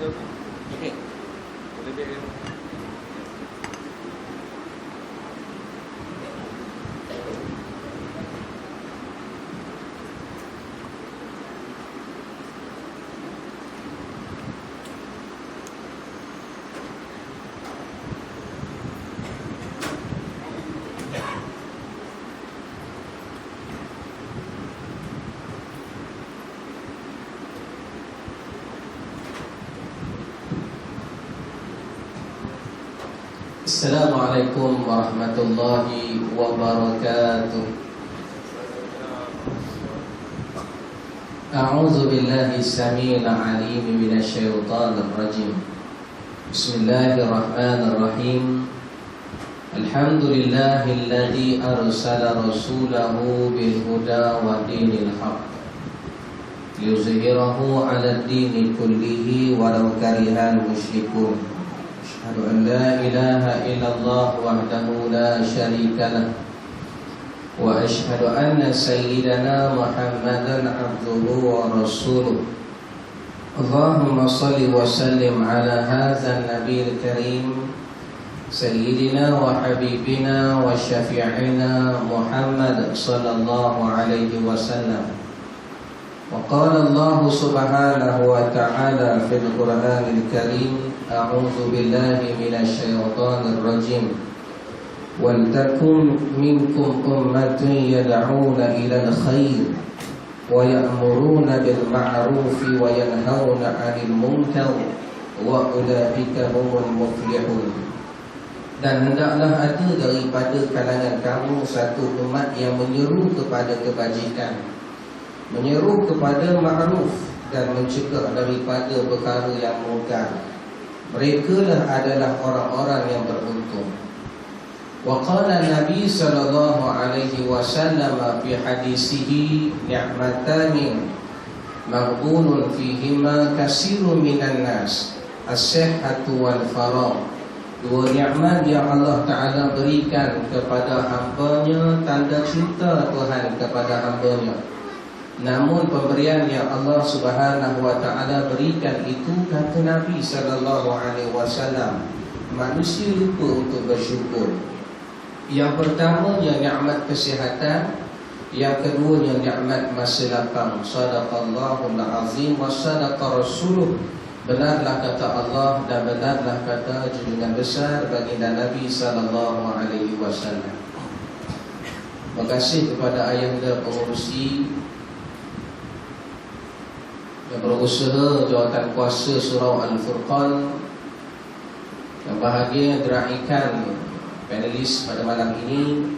tu. Okey. Boleh dia. Assalamualaikum warahmatullahi wabarakatuh. A'udzu billahi as-sami'il 'alim minasy syaithanir rajim. Bismillahirrahmanirrahim. Alhamdulillahilladzi arsala rasulahu bil huda wa dinil haqq liyuzhirahu 'alad dini kullihi walau karihal musyrikun. Asyhadu an la ilaha illallah wahdahu la syarika lah wa asyhadu anna sayyidana Muhammadan abduhu wa rasuluh. Allahumma salli wa sallim ala hadzal nabiyil karim sayyidina wa habibina wa syafi'ina Muhammad sallallahu alaihi wasallam. Wa qala Allah subhanahu wa ta'ala fil Qur'anil karim, a'udzu billahi minasy syaithanir rajim. Wal takum minkum ummatun yad'una ilal khair wa ya'muruna bil ma'rufi wa yanhauna 'anil munkar wa ulaika humul muflihun. Dan hendaklah ada daripada kalangan kamu satu umat yang menyeru kepada kebajikan, menyeru kepada ma'ruf dan mencegah daripada perkara yang mungkar. Merekalah adalah orang-orang yang beruntung. Wa qala Nabi sallallahu alaihi wasallam fi hadisihi, ni'matani maghbunun fihima katsirun minan nas, as-sihhatu wal faragh. Dua nikmat yang Allah Ta'ala berikan kepada hamba-Nya, tanda cinta Tuhan kepada hamba-Nya. Namun pemberian yang Allah Subhanahu wa Ta'ala berikan itu, kata Nabi sallallahu alaihi wasallam, manusia lupa untuk bersyukur. Yang pertamanya nikmat kesihatan, yang keduanya nikmat masa lapang. Shadaqallahul azim wa sadaqa rasuluh. Benarlah kata Allah dan benarlah kata junjungan besar baginda Nabi sallallahu alaihi wasallam. Terima kasih kepada ayahanda pengurusi yang berusaha jawatan kuasa surau Al-Furqan, yang bahagia diraihkan panelis pada malam ini,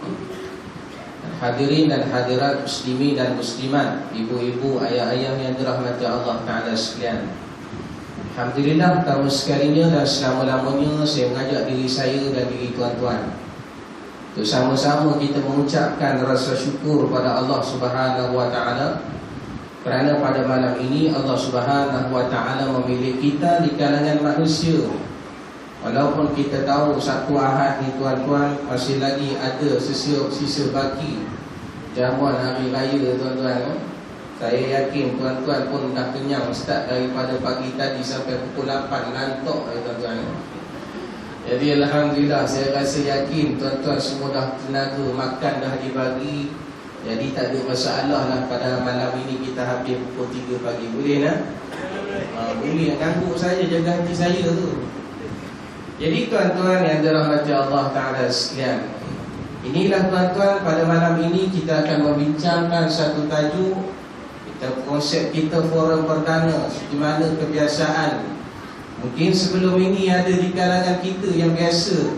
hadirin dan hadirat muslimin dan muslimat, ibu-ibu, ayah-ayah yang dirahmati Allah Ta'ala sekalian. Alhamdulillah, pertama sekalinya dan selama-lamanya saya mengajak diri saya dan diri tuan-tuan untuk sama-sama kita mengucapkan rasa syukur pada Allah Subhanahu wa Ta'ala, kerana pada malam ini Allah Subhanahu wa Ta'ala memilih kita di kalangan manusia. Walaupun kita tahu satu Ahad ni tuan-tuan masih lagi ada sisa baki jamuan hari raya tuan-tuan. Saya yakin tuan-tuan pun dah kenyang start daripada pagi tadi sampai pukul 8 ngantuk tuan-tuan. Jadi alhamdulillah, saya rasa yakin tuan-tuan semua dah tenaga makan dah dibagi. Jadi tak ada masalah lah pada malam ini kita habis pukul 3 pagi. Boleh nak? Boleh, ganggu saya, jaga hati saya tu. Jadi tuan-tuan yang dirahmati Allah Ta'ala sekalian, inilah tuan-tuan, pada malam ini kita akan membincangkan satu tajuk. Konsep kita forum perdana, di mana kebiasaan mungkin sebelum ini ada di kalangan kita yang biasa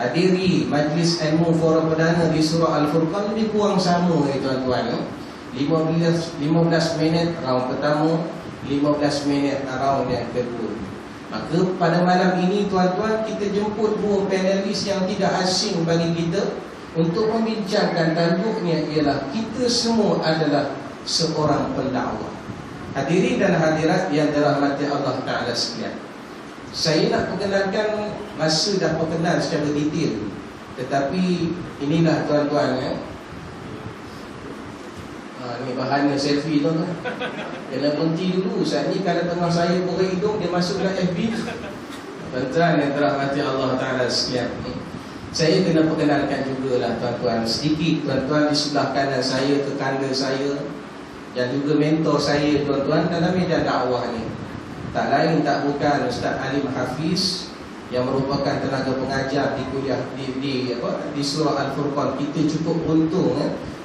hadiri majlis ilmu forum perdana di surau Al-Furqan, lebih kurang sama tuan-tuan. 15 minit round pertama, 15 minit round yang kedua. Maka pada malam ini tuan-tuan, kita jemput dua panelis yang tidak asing bagi kita untuk membincangkan. Tajuknya ialah kita semua adalah seorang pendakwah. Hadirin dan hadirat yang dirahmati Allah Ta'ala sekalian, saya nak perkenalkan, masa dah perkenal secara detail, tetapi inilah tuan-tuan Ni bahana selfie tu kan. Kena berhenti dulu. Saat ni kalau tengah saya buka hidung, dia masuk dalam FB. Tuan-tuan yang dirahmati Allah Ta'ala sekalian ni, saya kena perkenalkan jugalah tuan-tuan sedikit. Tuan-tuan di sebelah kanan saya, kekanda saya, dan juga mentor saya tuan-tuan dalam medan dakwah ni, tak lain tak bukan Ustaz Alim Hafiz, yang merupakan tenaga pengajar di kuliah di surah Al-Furqan. Kita cukup beruntung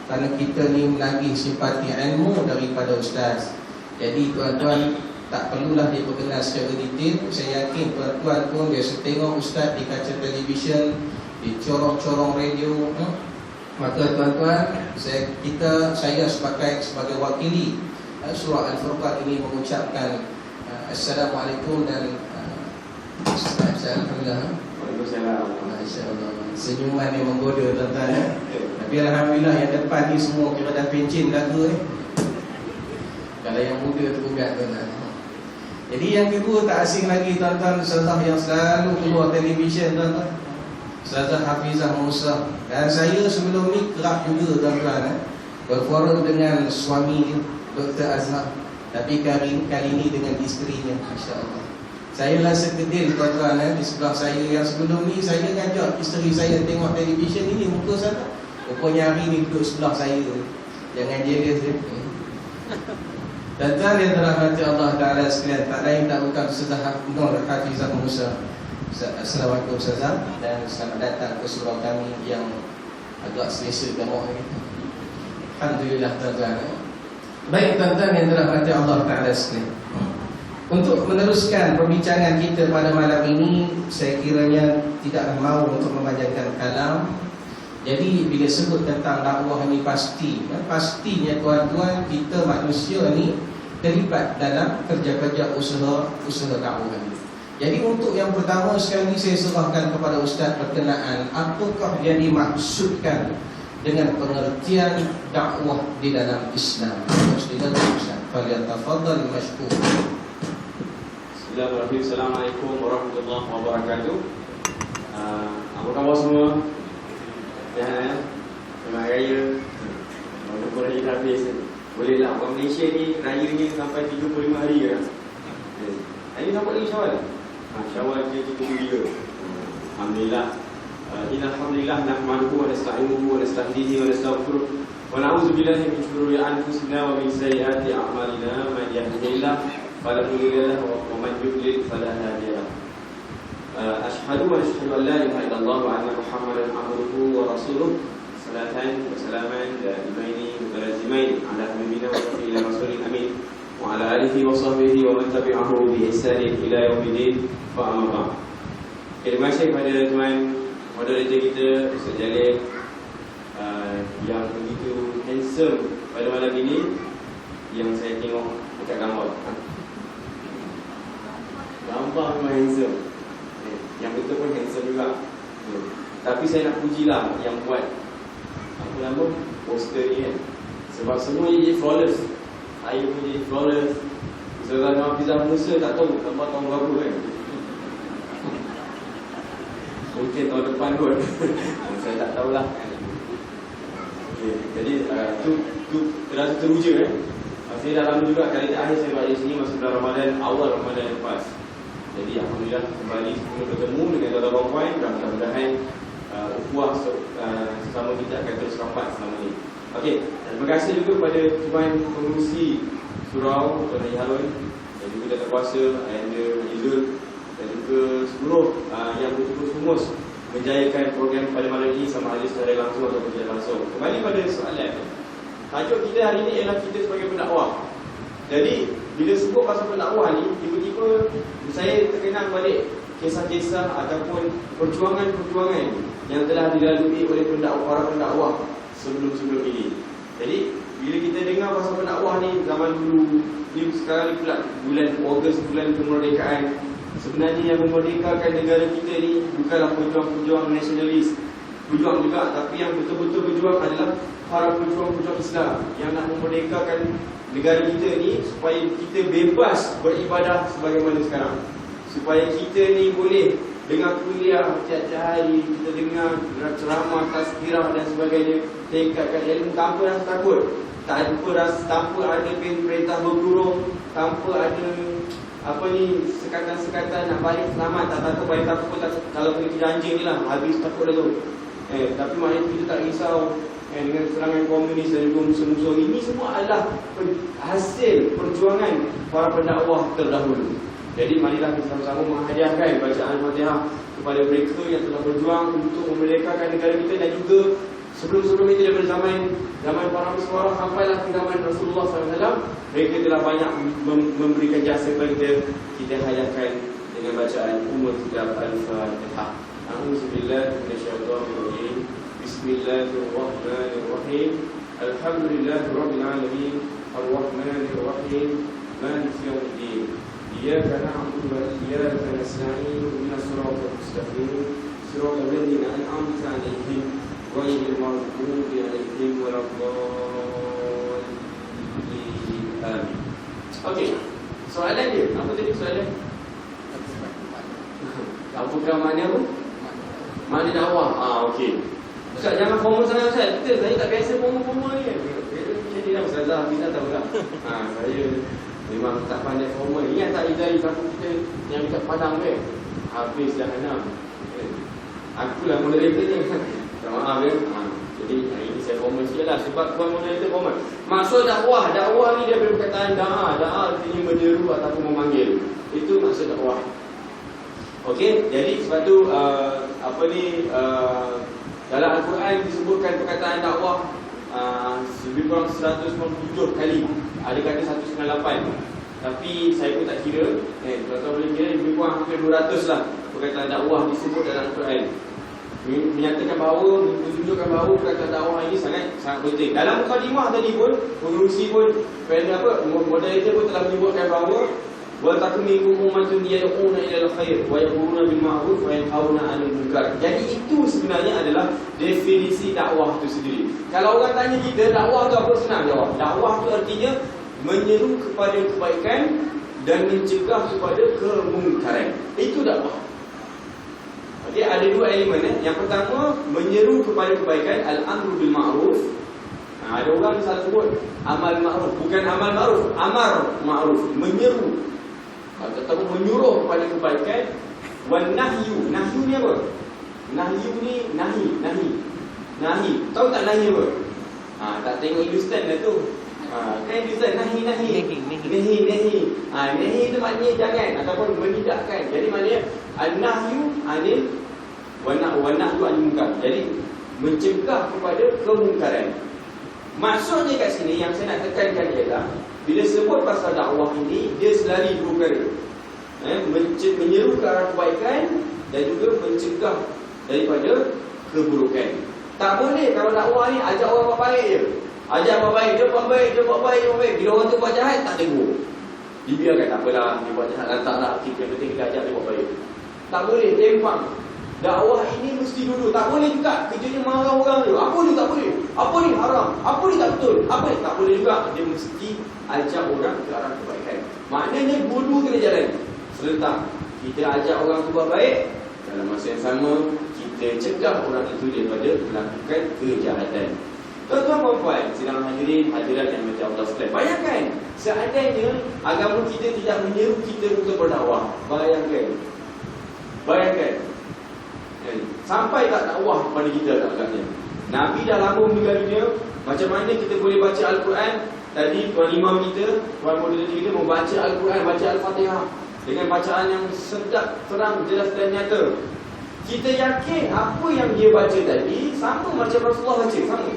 kerana kita ni menagih simpati ilmu daripada Ustaz. Jadi tuan-tuan tak perlulah diperkenal secara detail. Saya yakin tuan-tuan pun biasa tengok Ustaz di kaca televisyen, di corong-corong radio. Maka tuan-tuan, saya sebagai wakili surah Al-Furqan ini mengucapkan Assalamualaikum dan Alhamdulillah. Waalaikumsalam. Masya-Allah. Senyuman yang menggoda tuan-tuan. Tapi alhamdulillah yang depan ni semua kira dah pencin lagu ni. Kalau yang muda terugat tuan-tuan. Jadi yang kedua tak asing lagi tuan-tuan, Ustazah yang selalu keluar televisyen tuan-tuan, Ustazah Hafizah Musa. Dan saya sebelum ni kerap juga tuan-tuan berforum dengan suami dia, Dr. Azhar. Tapi kali ini dengan isterinya, masya-Allah. Saya rasa kedil tuan-tuan di sebelah saya. Yang sebelum ni saya ngajak isteri saya tengok televisyen ini, muka sana. Rupanya hari ni duduk sebelah saya. Jangan jealous dia. Tuan-tuan yang dirahmati Allah Ta'ala sekalian, tak lain tak bukan Ustazah Nur Hafizah Musa. Assalamualaikum Ustazah, dan selamat datang ke surau kami yang agak selesa gemuk ni. Alhamdulillah tuan-tuan. Baik tuan-tuan yang dirahmati Allah Ta'ala sekalian, untuk meneruskan perbincangan kita pada malam ini, saya kiranya tidak mahu untuk memanjangkan kalam. Jadi bila sebut tentang dakwah ini pastinya tuan-tuan, kita manusia ni terlibat dalam kerja-kerja usaha dakwah ini. Jadi untuk yang pertama sekali saya serahkan kepada Ustaz berkenaan apakah yang dimaksudkan dengan pengertian dakwah di dalam Islam. Ustaz, falyatafaddal mashkur. Bismillahirrahmanirrahim. Assalamualaikum warahmatullahi wabarakatuh. Apa khabar semua? Ya, selamat raya. Walaupun raya dah habis, bolehlah orang Malaysia ni rayanya sampai 35 hari kan. Hari sampai lagi Syawal. Syawal dia 33. Alhamdulillah. Alhamdulillah nahmaduhu wa nasta'inuhu wa nastahdihi wa nastaghfiruh wa na'udzu billahi min shururi anfusina wa min sayyiati a'malina. Man yahdihillahu fala mudilla lahu wa man yudlil fala hadiya lahu. Asyhadu wa asyhadu an la ilaha illallah wa anna Muhammadan abduhu wa rasuluh. Salatan wa salaman daimaini mutalazimain ala habibina wa rasulina rasulil amin wa ala alihi wa sahbihi wa man tabi'ahu bi ihsanin ila yaumiddin. Fa amma ba'd. Terima kasih kepada tuan moderator kita Ustaz Jalil yang begitu handsome pada malam ini, yang saya tengok dekat gambar. Gambar memang handsome. Yang betul pun handsome juga. Tapi saya nak pujilah yang buat apa nama poster ni kan. Sebab semua jadi flawless. Saya pun jadi flawless. Ustazah Hafizah Musa tak tahu gambar tahun berapa kan. Mungkin tahun depan kot. Saya tak tahulah. Jadi tu terasa teruja kan. Saya dah lama juga kali terakhir saya buat di sini masa bulan Ramadan, awal Ramadan lepas. Jadi alhamdulillah kembali semua bertemu dengan tuan-tuan puan, dan mudah-mudahan ukhuwah sesama kita akan terus rapat selama ini. Okey, terima kasih juga kepada tuan pengurusi surau Tuan Haji Harun, dan juga Datuk Kuasa Ayanda Haji Zul, dan juga seluruh yang bertugas menjayakan program pada malam ini, sama ada secara langsung atau tidak langsung. Kembali pada soalan, tajuk kita hari ini ialah kita sebagai pendakwah. Jadi bila sebut pasal pendakwah ni, tiba-tiba saya terkenang balik kisah-kisah ataupun perjuangan-perjuangan yang telah dilalui oleh para pendakwah sebelum-sebelum ini. Jadi bila kita dengar pasal pendakwah ni zaman dulu, ni sekarang ni pula bulan Ogos, bulan kemerdekaan. Sebenarnya yang memerdekakan negara kita ni bukanlah pejuang-pejuang nasionalis, pejuang juga, tapi yang betul-betul berjuang adalah para pejuang-pejuang Islam yang nak memerdekakan negara kita ni supaya kita bebas beribadah sebagaimana sekarang, supaya kita ni boleh dengar kuliah tiap-tiap hari, kita dengar ceramah, tazkirah dan sebagainya, tingkatkan ilmu tanpa rasa takut. tanpa ada perintah bergurau, tanpa ada sekatan-sekatan nak balik selamat, tak takut balik takut pun tak, kalau kena kerja anjing ni lah, habis takut dah tu. Tapi maknanya kita tak risau dengan serangan komunis dan juga musuh-musuh ini semua adalah hasil perjuangan para pendakwah terdahulu. Jadi marilah kita sama-sama menghadiahkan bacaan Al-Fatihah kepada mereka yang telah berjuang untuk memerdekakan negara kita, dan juga sebelum-sebelum itu daripada zaman para pesuara sampailah ke zaman Rasulullah SAW, mereka telah banyak memberikan jasa kepada kita. Kita hadiahkan dengan bacaan Ummul Kitab Al-Fatihah. A'udzubillahi minasyaitonirrajim. Bismillahirrahmanirrahim. Alhamdulillahirabbil alamin. Arrahmanirrahim. Maliki yaumiddin. Iyyaka na'budu wa iyyaka nasta'in. Ihdinas siratal mustaqim. Siratal ladzina an'amta 'alaihim ghairil maghdubi 'alaihim waladdallin. Amin. Okey. Soalan dia, apa tadi soalan? Apakah mana apa? Mana dakwah? Okey. Ustaz, jangan formal sangat Ustaz. Saya tak biasa formal ni. Jadi dah ustazah kita tahu tak? Saya memang tak pandai formal. Ingat tak idai satu kita yang dekat Padang ke? Habis jahanam. Akulah moderator ni. Tak maaf ya. Jadi ini saya formal sikitlah sebab tuan moderator formal. Maksud dakwah ni dia berkaitan da'a artinya menyeru ataupun memanggil. Itu maksud dakwah. Okey, jadi sebab tu dalam Al-Quran disebutkan perkataan dakwah lebih kurang 197 kali. Ada kata 198. Tapi saya pun tak kira. Kalau boleh kira lebih kurang hampir 200 lah perkataan dakwah disebut dalam Al-Quran. Menyatakan bahawa, menunjukkan bahawa perkataan dakwah ini sangat penting. Dalam mukadimah tadi pun, pengurusi pun, moderator pun telah menyebutkan bahawa wa takum minkum ummatun yad'una ila al-khair wa ya'muruna bil ma'ruf wa yanhauna 'anil munkar. Jadi itu sebenarnya adalah definisi dakwah itu sendiri. Kalau orang tanya kita dakwah tu apa, senang jawab. Dakwah tu artinya menyeru kepada kebaikan dan mencegah kepada kemungkaran. Itu dakwah. Okey, ada dua elemen. Yang pertama, menyeru kepada kebaikan, al-amru bil ma'ruf. Ada orang salah sebut amal ma'ruf, bukan amal ma'ruf, amar ma'ruf, menyeru atau menyuruh kepada kebaikan. Wan nahyu, nahyu ni apa? Nahyu ni nahi. Tahu tak nahi apa? Tak tengok Hindustan lah tu. Kan Hindustan nahi. Nahi itu maknanya jangan ataupun menidakkan. Jadi maknanya an-nahyu anil wa nahyu anil munkar. Jadi mencegah kepada kemungkaran. Maksudnya kat sini yang saya nak tekankan ialah bila sebut pasal dakwah ini, dia selari dua perkara. Menyeru ke arah kebaikan dan juga mencegah daripada keburukan. Tak boleh kalau dakwah ni ajak orang buat baik je. Ajak buat baik, dia buat baik. Bila orang tu buat jahat, tak tegur. Dibiarkan, tak apalah, dia buat jahat, lantaklah. Yang penting kita ajak dia buat baik. Tak boleh, tempang. Dakwah ini mesti duduk. Tak boleh juga kerjanya marah orang tu. Apa ni tak boleh? Apa ni haram? Apa ni tak betul? Apa ni tak boleh juga. Dia mesti ajak orang ke arah kebaikan. Maknanya dua-dua kena jalan serentak. Kita ajak orang tu buat baik, dalam masa yang sama kita cegah orang itu daripada melakukan kejahatan. Tuan-tuan puan-puan, sidang hadirin hadirat yang macam Allah sekalian, bayangkan seandainya agama kita tidak menyeru kita untuk berdakwah. Bayangkan sampai tak dakwah kepada kita agaknya. Nabi dah lama meninggal dunia. Macam mana kita boleh baca Al-Quran? Tadi tuan imam kita, tuan moderator kita membaca Al-Quran, baca Al-Fatihah dengan bacaan yang sedap, terang, jelas dan nyata. Kita yakin apa yang dia baca tadi sama macam Rasulullah baca, sama.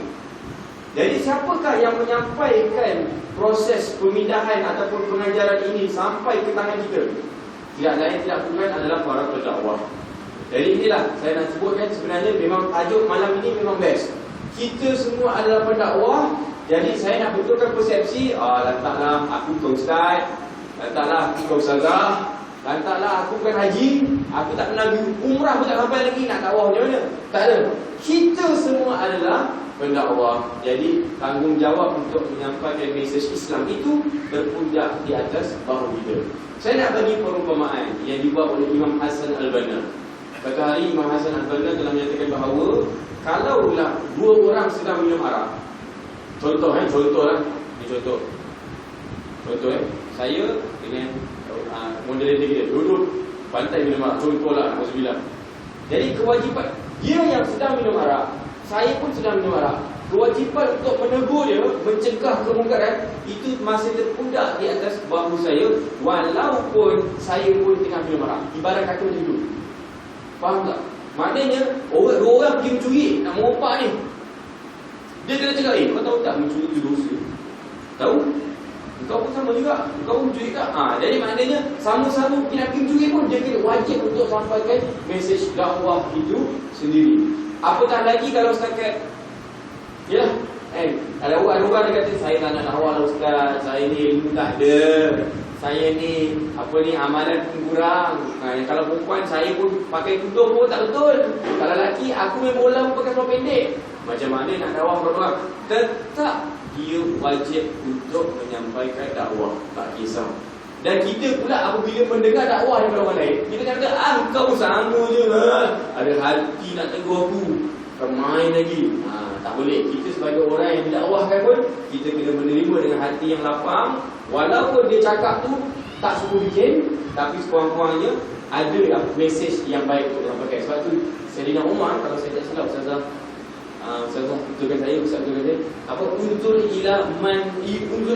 Jadi siapakah yang menyampaikan proses pemindahan ataupun pengajaran ini sampai ke tangan kita? Tidak lain tidak bukan adalah para pendakwah. Jadi inilah saya nak sebutkan, sebenarnya memang tajuk malam ini memang best. Kita semua adalah pendakwah. Jadi saya nak betulkan persepsi, lantaklah aku ke ustaz, lantaklah aku ke ustazah, lantaklah aku bukan haji, aku tak pernah pergi umrah pun tak sampai lagi, nak dakwah macam mana? Tak ada. Kita semua adalah pendakwah. Jadi tanggungjawab untuk menyampaikan mesej Islam itu berpijak di atas bahu kita. Saya nak bagi perumpamaan yang dibuat oleh Imam Hasan Al-Banna. Pada hari Imam Hasan Al-Banna telah menyatakan bahawa kalaulah dua orang sedang minum arak, Contoh lah. Ini contoh. Saya dengan moderator kita duduk pantai minum arak. Contohlah, Alhamdulillah. Jadi kewajipan dia yang sedang minum arak, saya pun sedang minum arak. Kewajipan untuk menegur dia, mencegah kemungkaran, itu masih terpundak di atas bahu saya, walaupun saya pun tengah minum arak. Ibarat kata macam itu. Faham tak? Maknanya dua orang pergi mencuri, nak meropak ni, dia kena cakap, kau tahu tak mencuri itu dosa? Tahu? Kau pun sama juga, kau pun mencuri tak? Jadi maknanya sama-sama nak pergi mencuri pun dia kena wajib untuk sampaikan mesej dakwah itu sendiri. Apatah lagi kalau setakat ada orang dia kata, saya tak nak dakwah lah ustaz, saya ni ilmu tak ada, saya ni amalan pun kurang. Kalau perempuan saya pun pakai tudung pun tak betul. Kalau lelaki aku main bola pun pakai seluar pendek. Macam mana nak dakwah kepada orang? Tetap dia wajib untuk menyampaikan dakwah, tak kisah. Dan kita pula apabila mendengar dakwah daripada orang lain, kita kata, kau sama je lah, ada hati nak tegur aku, kau main lagi. Tak boleh. Kita sebagai orang yang didakwahkan pun, kita kena menerima dengan hati yang lapang. Walaupun dia cakap tu tak suka bikin, tapi sekurang-kurangnya ada mesej yang baik untuk sampaikan. Sebab tu Sayyidina Umar, kalau saya tak salah, Ustazah betulkan saya, unzur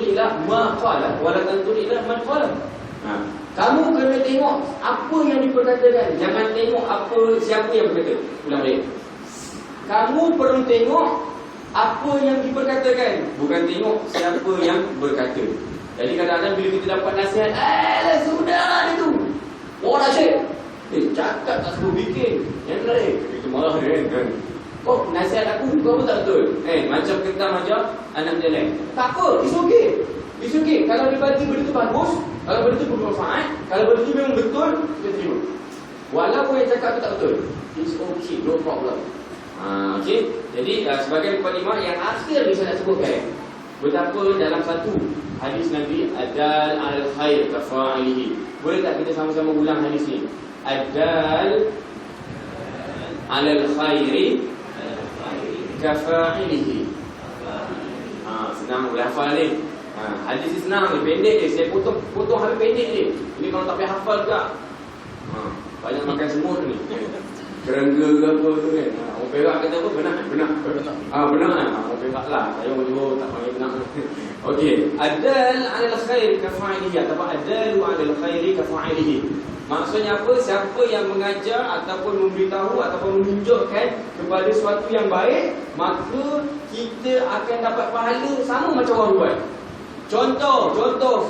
ila ma qala wala tanzur ila man qala. Kamu kena tengok apa yang diperkatakan, jangan tengok siapa yang berkata. Ulang balik. Kamu perlu tengok apa yang diperkatakan, bukan tengok siapa yang berkata. Jadi kadang-kadang bila kita dapat nasihat, sudah itu, orang asyik cakap tak suruh bikin, yang lain kita marah kan. Nasihat aku pun tak betul. Macam kita macam anak dia lain. Tak apa, it's okay. Kalau dia bagi benda tu bagus, kalau benda tu bermanfaat, kalau benda tu memang betul, kita terima. Walaupun yang cakap tu tak betul, it's okay, no problem. Okey. Jadi sebagai mukadimah yang akhir ni saya nak sebutkan betapa dalam satu hadis Nabi, adal al khair kafa'ilihi. Boleh tak kita sama-sama ulang hadis ni? Adal al khairi kafa'ilihi. Senang boleh hafal ni. Hadis ni senang ni, pendek ni. Saya potong habis pendek ni. Ini kalau tak payah hafal juga. Banyak makan semut ni. Kerengga ke apa tu kan. Orang Perak kata apa? Benar. Benar. Orang Perak lah. Saya orang Johor tak panggil benar. Okey. Adal alal khair kafa'ilihi ataupun adalu alal khairi kafa'ilihi. Maksudnya apa? Siapa yang mengajar ataupun memberitahu ataupun menunjukkan kepada sesuatu yang baik, maka kita akan dapat pahala sama macam orang buat. Contoh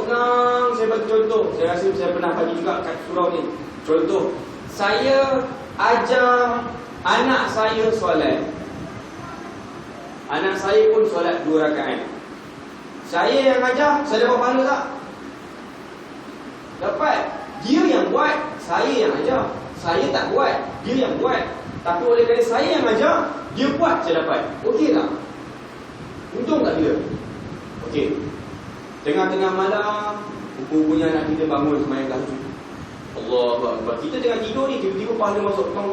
senang saya bagi contoh. Saya rasa saya pernah bagi juga kat surau ni. Contoh, saya ajar anak saya solat. Anak saya pun solat 2 rakaat. Saya yang ajar, saya dapat pahala tak? Dapat. Dia yang buat, saya yang ajar. Saya tak buat, dia yang buat. Tapi oleh kerana saya yang ajar, dia buat, saya dapat. Okey tak? Untung tak dia? Okey. Tengah-tengah malam, punya anak kita bangun sembahyang tahajud. Allahu Akbar. Kita tengah tidur ni, tiba-tiba pahala masuk. Tong.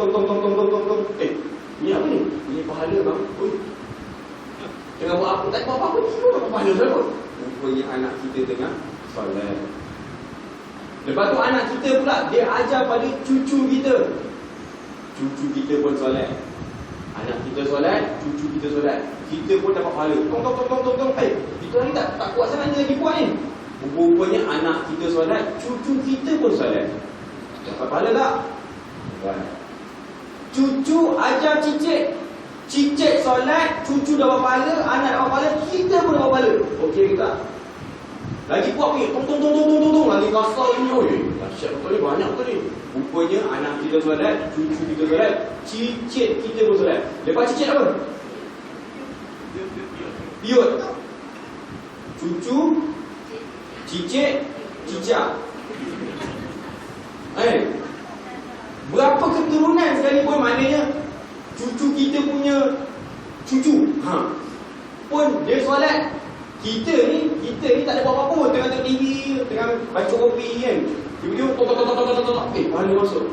Ni apa ni? Ini pahala bang. Tengah buat apa? Tak buat apa-apa, tidur dapat pahala selalu. Rupanya anak kita tengah solat. Lepas tu anak kita pula, dia ajar pada cucu kita. Cucu kita pun solat. Anak kita solat, cucu kita solat. Kita pun dapat pahala. Tong. Itu hari tak kuat sangat dia lagi buat ni. Rupanya anak kita solat, cucu kita pun solat. Dapat pahala tak? Cucu ajar cicit. Cicit solat, cucu dapat pahala, anak dapat pahala, kita pun dapat pahala. Okey ke tak? Lagi kuat ni, tong, lagi kasar ni. Dahsyat betul ni, banyak betul ni. Rupanya anak kita solat, cucu kita solat, cicit kita pun solat. Lepas cicit apa? Piut. Cucu, cicit, cicak. Berapa keturunan sekalipun, maknanya cucu kita punya cucu pun dia solat. Kita ni tak ada buat apa-apa pun, tengah tengok TV, tengah baca kopi kan, tiba-tiba pahala masuk.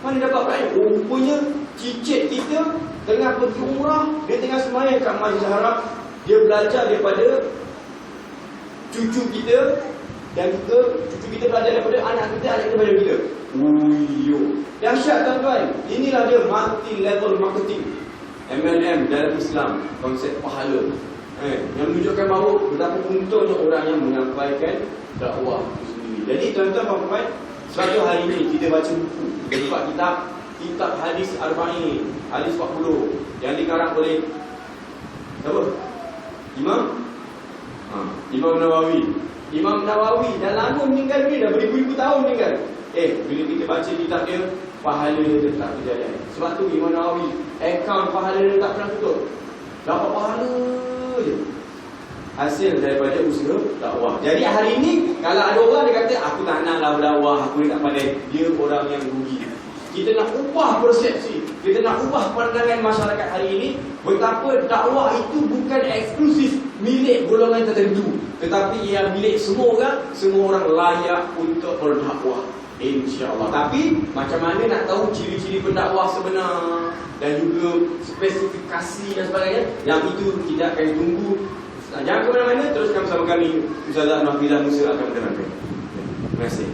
Mana dapat pahala? Rupanya cicit kita tengah pergi umrah, dia tengah sembahyang kat Masjid Haram, Dia belajar daripada cucu kita, dan juga cucu kita belajar daripada anak kita belajar kita. Uyo, dahsyat tuan-tuan. Inilah dia multi level marketing, MLM dalam Islam, konsep pahala. Yang menunjukkan bahawa betapa untungnya orang yang menyampaikan dakwah itu sendiri. Jadi tuan-tuan puan-puan, suatu hari ini kita baca buku, kita buka kitab hadis Arba'in, hadis 40 yang dikarang oleh siapa? Imam Nawawi. Imam Nawawi dah lama meninggal ni, dah beribu-ribu tahun meninggal. Bila kita baca kitab dia, pahala dia tetap kejadian. Sebab tu Imam Nawawi, akaun pahala dia tak pernah tutup. Dapat pahala je. Hasil daripada usaha dakwah. Jadi hari ni, kalau ada orang dia kata, aku tak nak lah berdakwah, aku ni tak pandai, dia orang yang rugi. Kita nak ubah persepsi, kita nak ubah pandangan masyarakat hari ini, betapa dakwah itu bukan eksklusif milik golongan tertentu, tetapi ia milik semua orang layak untuk berdakwah, insya-Allah. Tapi macam mana nak tahu ciri-ciri pendakwah sebenar dan juga spesifikasi dan sebagainya, yang itu kita akan tunggu. Jangan ke mana-mana, teruskan bersama kami. Ustazah Nafizah Musa akan menerangkan. Terima kasih.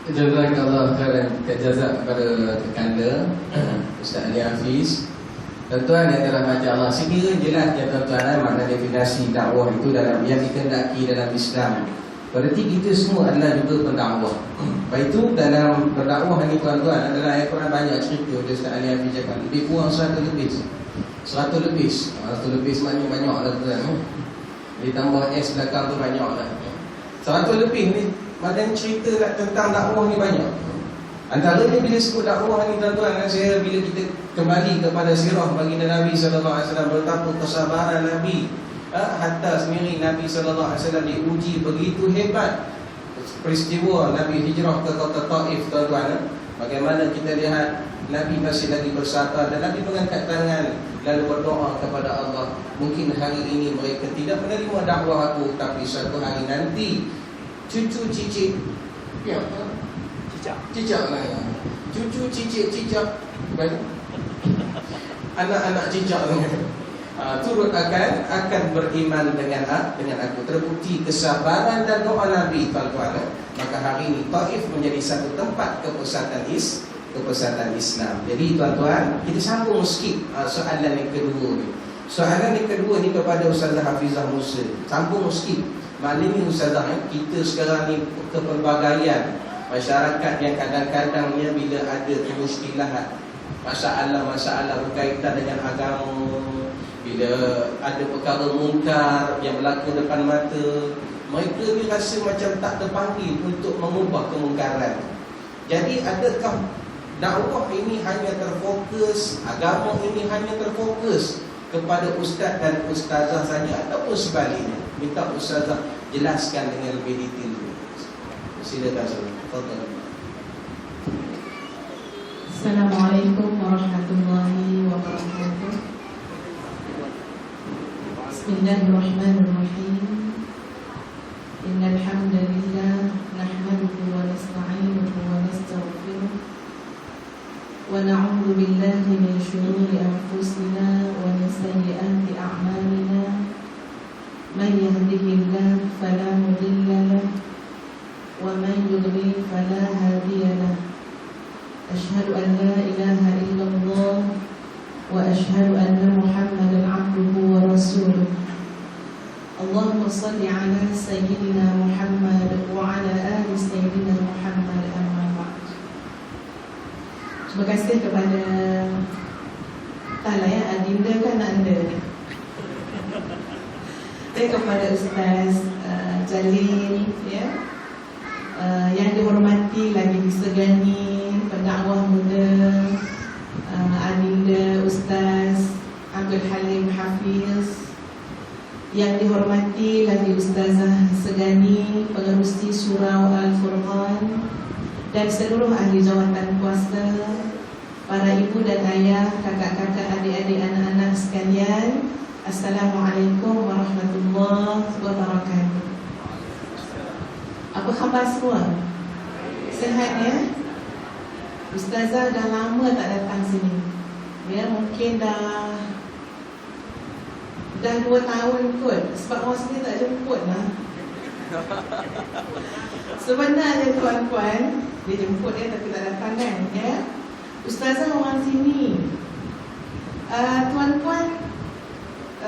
Jazakallah khairan, jazak kepada Kanda Ustaz Ali Hafiz. Tuan-tuan yang dirahmati Allah, sekiranya jelas ya tuan-tuan makna definisi dakwah itu dalam yang dikehendaki dalam Islam. Berarti kita semua adalah juga pendakwah. Baik itu dalam berdakwah ni tuan-tuan adalah yang kurang banyak cerita Ustaz Ali Hafiz cakap, lebih kurang 100 lebih. 100 lebih sebanyak lah tuan. Ditambah S belakang tu banyak lah. 100 lebih ni. Macam cerita tentang dakwah ni banyak. Antaranya bila sebut dakwah ni tuan-tuan, saya bila kita kembali kepada sirah baginda Nabi SAW, betapa kesabaran Nabi. Hatta sendiri Nabi SAW diuji begitu hebat. Peristiwa Nabi hijrah ke kota Taif tuan-tuan, bagaimana kita lihat Nabi masih lagi bersabar dan Nabi mengangkat tangan lalu berdoa kepada Allah. Mungkin hari ini mereka tidak menerima dakwah aku, tapi suatu hari nanti cucu cicit cicak lah ya. Cucu cicak anak-anak cicak turut akan beriman dengan aku. Terbukti kesabaran dan doa Nabi tuan-tuan. Maka hari ini Taif menjadi satu tempat kepesatan Islam. Jadi tuan-tuan, kita sambung sikit soalan yang kedua ni. Soalan yang kedua ni kepada Ustazah Hafizah Musa. Sambung sikit. Maknanya Ustazah, kita sekarang ni kepelbagaian masyarakat yang kadang-kadangnya bila ada kemusykilahan, masalah berkaitan dengan agama, bila ada perkara mungkar yang berlaku depan mata, mereka ni rasa macam tak terpanggil untuk mengubah kemungkaran. Jadi adakah dakwah ini hanya terfokus, agama ini hanya terfokus kepada ustaz dan ustazah saja, ataupun sebaliknya? Minta ustazah jelaskan dengan lebih detail. Silakan ustazah. Assalamualaikum warahmatullahi wabarakatuh. Bismillahirrahmanirrahim. Innal hamdalillah nahmaduhu wa nasta'inuhu wa nastaghfiruh wa na'udzu billahi min shururi anfusina wa min sayyiati a'malina. Man yahdihillahu fala mudilla lahu wa man yudlil fala hadiya lahu. Asyhadu an la ilaha illallah wa asyhadu anna Muhammadan 'abduhu wa rasuluh. Allahumma salli ala sayyidina Muhammad wa ala ali sayyidina Muhammad, amma ba'd. Terima kasih kepada Adinda kan anda. Kepada Ustaz Jalil ya, yang dihormati lagi disegani pendakwah muda Adinda Ustaz Abdul Halim Hafiz, yang dihormati lagi Ustazah Segani pengerusi Surau Al-Furqan, dan seluruh ahli jawatan kuasa, para ibu dan ayah, kakak-kakak, adik-adik, anak-anak sekalian. Assalamualaikum warahmatullahi wabarakatuh. Apa khabar semua? Sihat ya? Ustazah dah lama tak datang sini. Ya, mungkin dah dah 2 tahun kot. Sebab orang sini tak jemput lah. Sebenarnya tuan-puan, dia jemput tapi tak datang kan, ya. Ustazah orang sini. Tuan-puan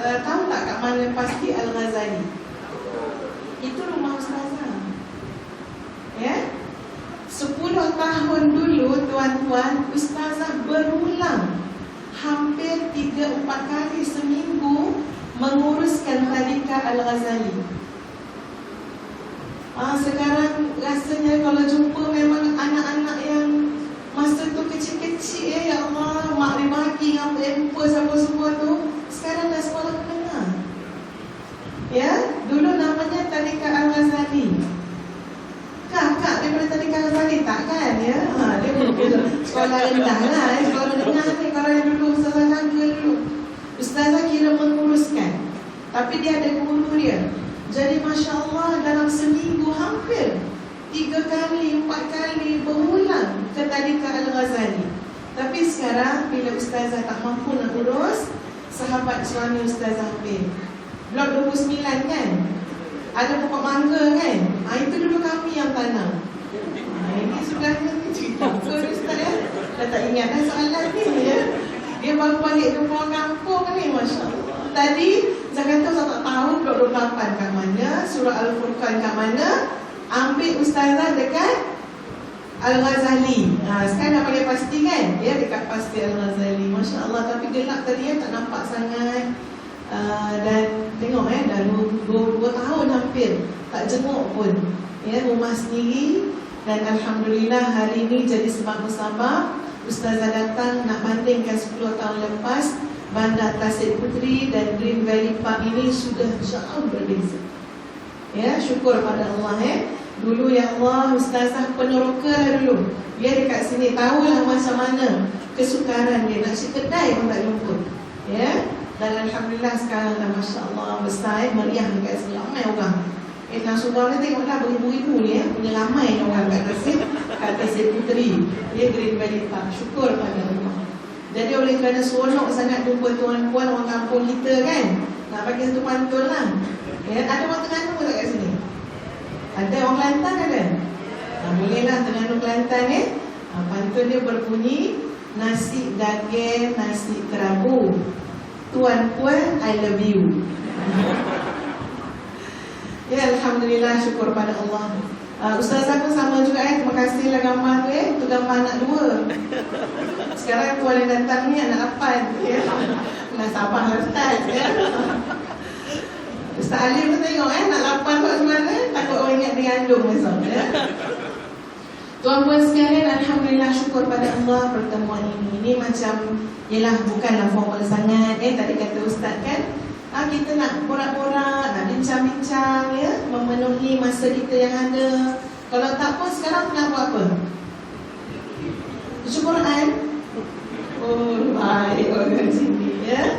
tahu tak kat mana pasti Al-Ghazali? Itu rumah ustazah. Ya. 10 tahun dulu tuan-puan, ustazah berulang hampir 3-4 kali seminggu menguruskan tadika Al-Ghazali. Sekarang rasanya kalau jumpa memang anak-anak yang masa tu kecil-kecil, ya Allah, mak dimaki dengan pampers apa semua tu, sekarang dah sekolah menengah. Ya, dulu namanya tadika Al-Ghazali. Kakak daripada tadika Al-Ghazali tak kan, ya? Dia mungkin sekolah rendah lah, sekolah menengah ni kalau yang dulu ustazah jaga dulu. Ustazah kira menguruskan, tapi dia ada guru dia. Jadi Masya Allah dalam seminggu hampir 3 kali, 4 kali berulang ke tadika Al-Ghazali. Tapi sekarang bila ustazah tak mampu nak urus, sahabat suami ustazah ambil. Blok 29 kan, ada pokok mangga kan, itu dulu kami yang tanam. Ini sudah cerita apa ustaz ya? Dah tak ingat dah soalan ni ya. Dia baru balik ke pulau kampung ni, Masya Allah. Tadi saya kata saya tak tahu blok 28 kat mana, surah Al-Furqan kat mana. Ambil ustazah dekat Al-Ghazali. Sekarang dah pakai pasti kan? Ya, dekat pasti Al-Ghazali. Masya Allah, tapi gelap tadi ya, tak nampak sangat. Dan tengok dah 2 tahun hampir tak jenguk pun ya, rumah sendiri. Dan Alhamdulillah hari ini jadi sebab bersama ustazah datang nak bandingkan 10 tahun lepas. Bandar Tasik Puteri dan Green Valley Park ini sudah jauh berbeza. Ya, syukur pada Allah Dulu ya Allah, ustazah peneroka lah dulu. Dia dekat sini tahulah macam mana kesukaran dia. Nak cik kedai pun tak jumpa. Ya. Dan Alhamdulillah sekarang dah Masya Allah besar meriah dekat sini. Ramai orang. Nak surau ni tengoklah beribu-ribu ni punya ramai orang kat Tasik Puteri. Dia Green Valley Park. Syukur pada Allah. Jadi oleh kerana seronok sangat jumpa tuan-puan orang kampung kita kan, nak bagi satu pantun lah ya. Ada orang Terengganu tak kat sini? Ada orang Kelantan ada? Bolehlah Terengganu Kelantan pantun dia berbunyi, nasi daging, nasi kerabu, tuan-puan I love you. Ya, Alhamdulillah, syukur pada Allah. Ustazah pun sama juga terima kasihlah gambar tu itu gambar anak 2. Sekarang tuan yang datang ni anak 8 ya. Nak sabarlah Ustaz ya. Ustaz Alim pun tengok anak 8 tu macam mana, takut orang ingat dia kandung besok ya. Tuan-puan sekalian, Alhamdulillah, syukur pada Allah pertemuan ini. Ini macam ialah bukanlah formal sangat tadi kata Ustaz kan. Kita nak borak-borak, nak bincang-bincang ya, memenuhi masa kita yang ada. Kalau tak pun sekarang nak buat apa? Baca Quran. Oh, baik orang sini ya.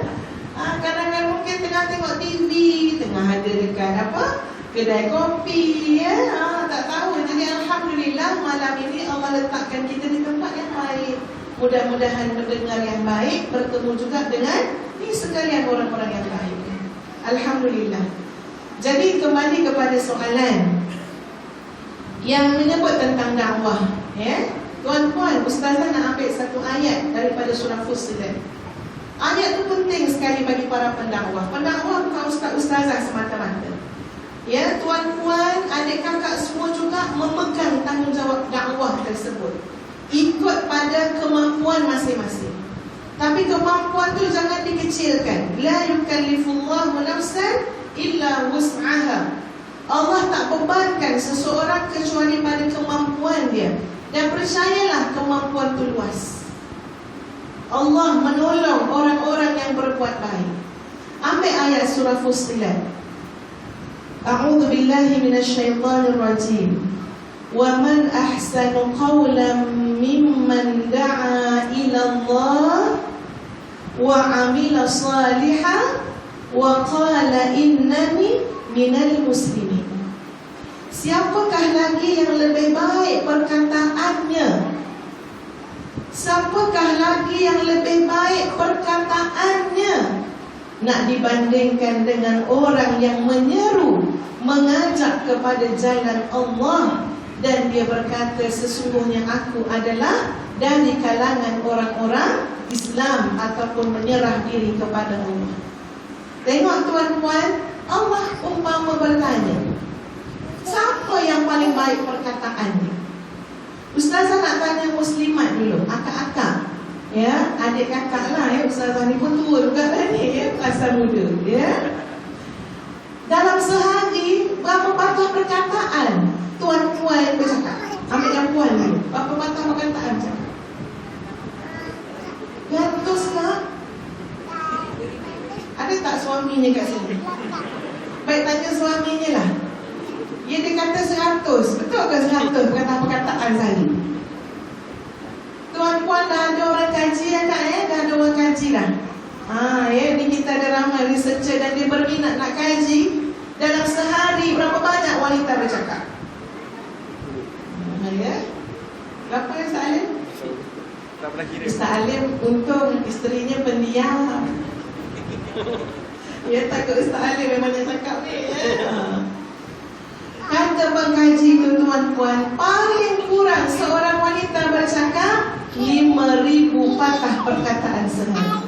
Kadang-kadang mungkin tengah tengok TV, tengah ada dekat apa? Kedai kopi ya. Tak tahu. Jadi Alhamdulillah malam ini Allah letakkan kita di tempat yang baik. Mudah-mudahan mendengar yang baik, bertemu juga dengan ini sekalian orang-orang yang baik. Alhamdulillah. Jadi kembali kepada soalan yang menyebut tentang dakwah ya. Tuan-puan, ustazah nak ambil satu ayat daripada surah Fussilat. Ayat itu penting sekali bagi para pendakwah. Pendakwah bukan ustazah semata-mata. Ya, tuan-puan, adik kakak semua juga memegang tanggungjawab dakwah tersebut. Ikut pada kemampuan masing-masing. Tapi kemampuan tu jangan dikecilkan. La yukallifullahu nafsan illa wus'aha. Allah tak bebankan seseorang kecuali pada kemampuan dia. Dan percayalah kemampuan tu luas. Allah menolong orang-orang yang berbuat baik. Ambil ayat surah Fussilat. A'udzu billahi minasyaitonir rajim. Wa man ahsanu qawlan mimman da'a ila Allah wa 'amila shalihan wa qala innani minal muslimin. Siapakah lagi yang lebih baik perkataannya? Siapakah lagi yang lebih baik perkataannya nak dibandingkan dengan orang yang menyeru, mengajak kepada jalan Allah, dan dia berkata, sesungguhnya aku adalah dari kalangan orang-orang Islam ataupun menyerah diri kepada Allah. Tengok tuan-tuan, Allah umpama bertanya, siapa yang paling baik perkataannya? Ustazah nak tanya muslimat dulu, akak-akak, ya, adik kakak lah, ya. Ustazah ni pun tua juga lah ni, ya, masa muda, ya. Dalam sehari berapa patah perkataan tuan-tuan bercakap? Ambil yang puan ni, berapa patah perkataan cakap? Ratus tak? Ada tak suaminya kat sini? Baik, tanya suaminya lah. Dia kata 100. Betul ke 100 perkataan sehari? Tuan-puan dah ada orang kaji anak, dah ada orang kaji dah. Ni kita ada ramai researcher dan dia berminat nak kaji. Dalam sehari berapa banyak wanita bercakap? Berapa Ustaz Alim? Ustaz Alim untung isterinya pendiam. Ya, takut Ustaz Alim memang yang cakap ni, ya. Kata pengkaji itu tuan-puan, paling kurang seorang wanita bercakap 5,000 patah perkataan sehari.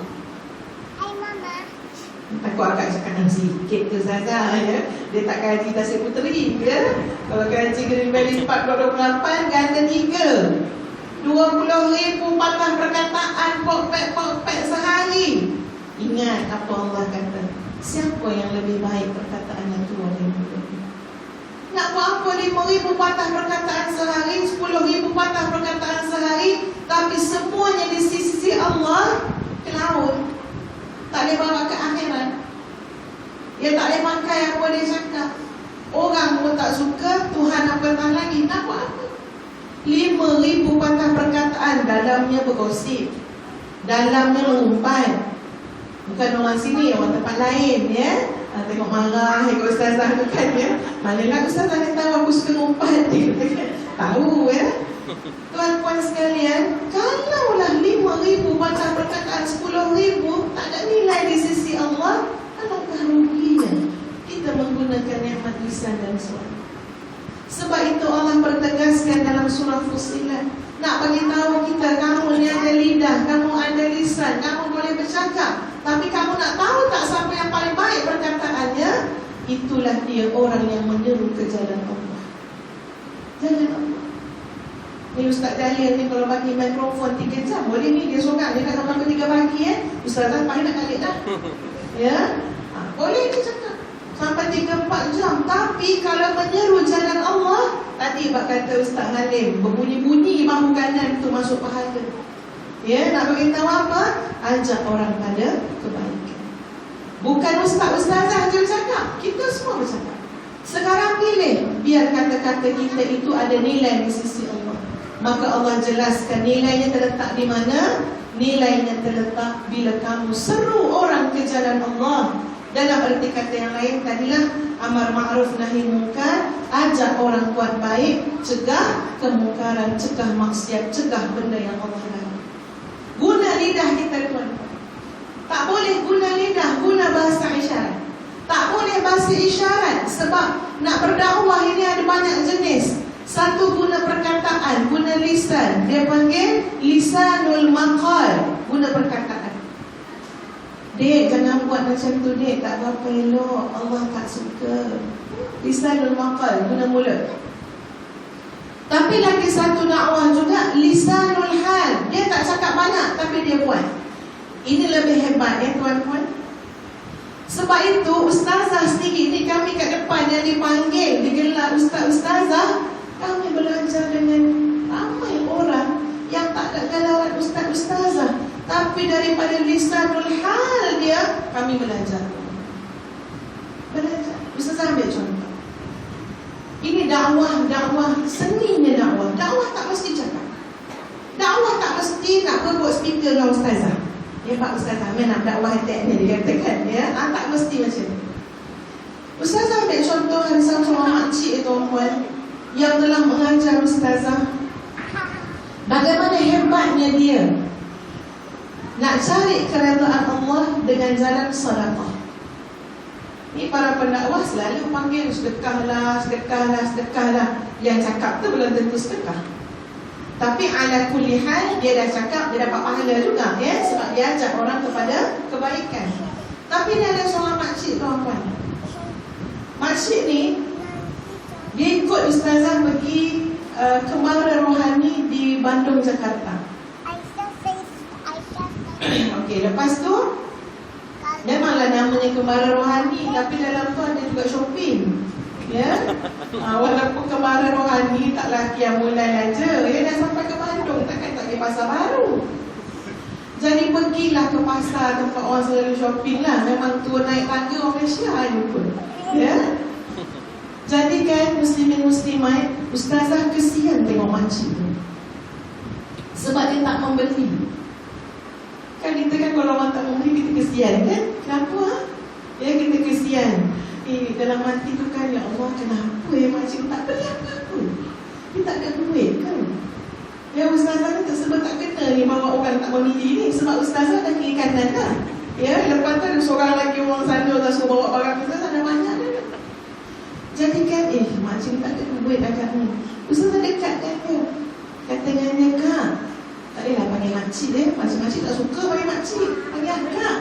Takut akak cakap sikit ke Zaza, ya. Dia tak kaji Tasik Puteri, ya. Kalau kaji Green Valley 428 ganda 3, 20,000 patah perkataan, pok-pek sehari. Ingat apa Allah kata, siapa yang lebih baik perkataan yang tua dan muda? Nak buat apa 5,000 patah perkataan sehari, 10,000 patah perkataan sehari, tapi semuanya di sisi Allah ke laut. Tak boleh bawa ke akhirat. Dia tak boleh pakai apa dia cakap. Orang pun tak suka, Tuhan apatah lagi. Nak buat apa? 5,000 patah perkataan, dalamnya bergosip, dalamnya mengumpat. Bukan orang sini, orang tempat lain, ya. Tengok marah, ikut ustazah tu kan, ya. Manalah ustazah ni tahu aku suka ngumpat dia. Tahu, ya. Tuan-puan sekalian, kalaulah 5,000 patah perkataan, 10,000 tak ada nilai di sisi Allah, alangkah ruginya kita menggunakan nikmat lisan dan suara. Sebab itu Allah pertegaskan dalam surah Fussilat, nak bagi tahu kita, kamu ni ada lidah, kamu ada lisan, kamu boleh bercakap, tapi kamu nak tahu tak siapa yang paling baik perkataannya? Itulah dia orang yang menyeru ke jalan Allah. Jalan Allah. Ni Ustaz Jalil ni kalau bagi mikrofon 3 jam, boleh ni dia seorang, dia kat sampai ke 3 pagi, Ustazah paling nak kalik dah. Ya, boleh dia cakap sampai 3-4 jam. Tapi kalau menyeru jalan Allah, tadi bak kata Ustaz Halim, berbunyi-bunyi bahu kanan tu masuk pahala. Ya, nak beritahu apa? Ajak orang pada kebaikan. Bukan ustaz-ustazah je bercakap, kita semua bercakap. Sekarang pilih, biar kata-kata kita itu ada nilai di sisi Allah. Maka Allah jelaskan nilainya terletak di mana? Nilainya terletak bila kamu seru orang ke jalan Allah. Dalam arti kata yang lain, tadilah amar ma'ruf nahi munkar, ajak orang buat baik, cegah kemungkaran, cegah maksiat, cegah benda yang Allah larang. Guna lidah kita, tuan-tuan. Tak boleh guna lidah, guna bahasa isyarat. Tak boleh bahasa isyarat, sebab nak berdakwah ini ada banyak jenis. Satu guna perkataan, guna lisan. Dia panggil lisanul maqal, guna perkataan. Dek, jangan buat macam tu dek, tak apa elok, Allah tak suka. Lisanul maqal, guna mulut. Tapi lagi satu dakwah juga, lisanul hal. Dia tak cakap banyak, tapi dia buat. Ini lebih hebat, ya tuan-tuan. Sebab itu ustazah sendiri ni, kami kat depan yang dipanggil, digelar ustaz-ustazah, kami belajar dengan ramai orang yang tak ada gelaran ustaz-ustazah, tapi daripada lisanul hal dia, kami belajar. Ustazah ambil contoh. Ini dakwah, seninya dakwah. Dakwah tak mesti cakap. Dakwah tak mesti nak berbut speaker dengan ustazah. Ya Pak Ustazah, nak dakwah teknik dia katakan, ya. Tak mesti macam ni. Ustazah ambil contoh hari seorang makcik tuan-tuan yang telah mengajar ustazah. Bagaimana hebatnya dia nak cari keredaan Allah dengan jalan sedekah. Ni para pendakwah selalu panggil sedekahlah, sedekahlah, sedekahlah. Yang cakap tu belum tentu sedekah. Tapi ala kulli hal dia dah cakap dia dapat pahala juga ya, sebab dia ajak orang kepada kebaikan. Tapi dia ada seorang makcik tuan-tuan. Makcik ni dia ikut ustazah pergi kemara rohani di Bandung, Jakarta. Okey, lepas tu memanglah namanya kemara rohani, tapi dalam tu ada juga shopping. Ya. Walaupun kemara rohani tak laki yang mulai aja, ya dah sampai ke Bandung, takkan tak pergi pasar baru. Jadi pergilah ke pasar tempat orang selalu shopping lah. Memang tu naik tangga orang Malaysia ada pun. Ya. Jadi kan muslimin muslimat, ustazah kesian tengok makcik tu. Sebab dia tak membeli. Kan kita kan kalau orang tak membeli kita kesian kan? Kenapa? Ya kita kesian. Dalam hati tu kan, ya Allah kenapa ya makcik tak beli apa-apa? Dia tak ada duit kan? Ya ustazah ni tersebut tak kena ni bawa orang tak memilih ni. Sebab ustazah dah kiri kanan dah. Ya, lepas tu ada seorang lagi orang sana dah suruh bawa barang ustazah dah banyak dah. Jadi kan, makcik tak ada duit agak ni. Ustazah dekat kan dia. Kata dengan dia, Kak, tak adalah panggil makcik dia. Makcik tak suka panggil makcik, panggil Kak.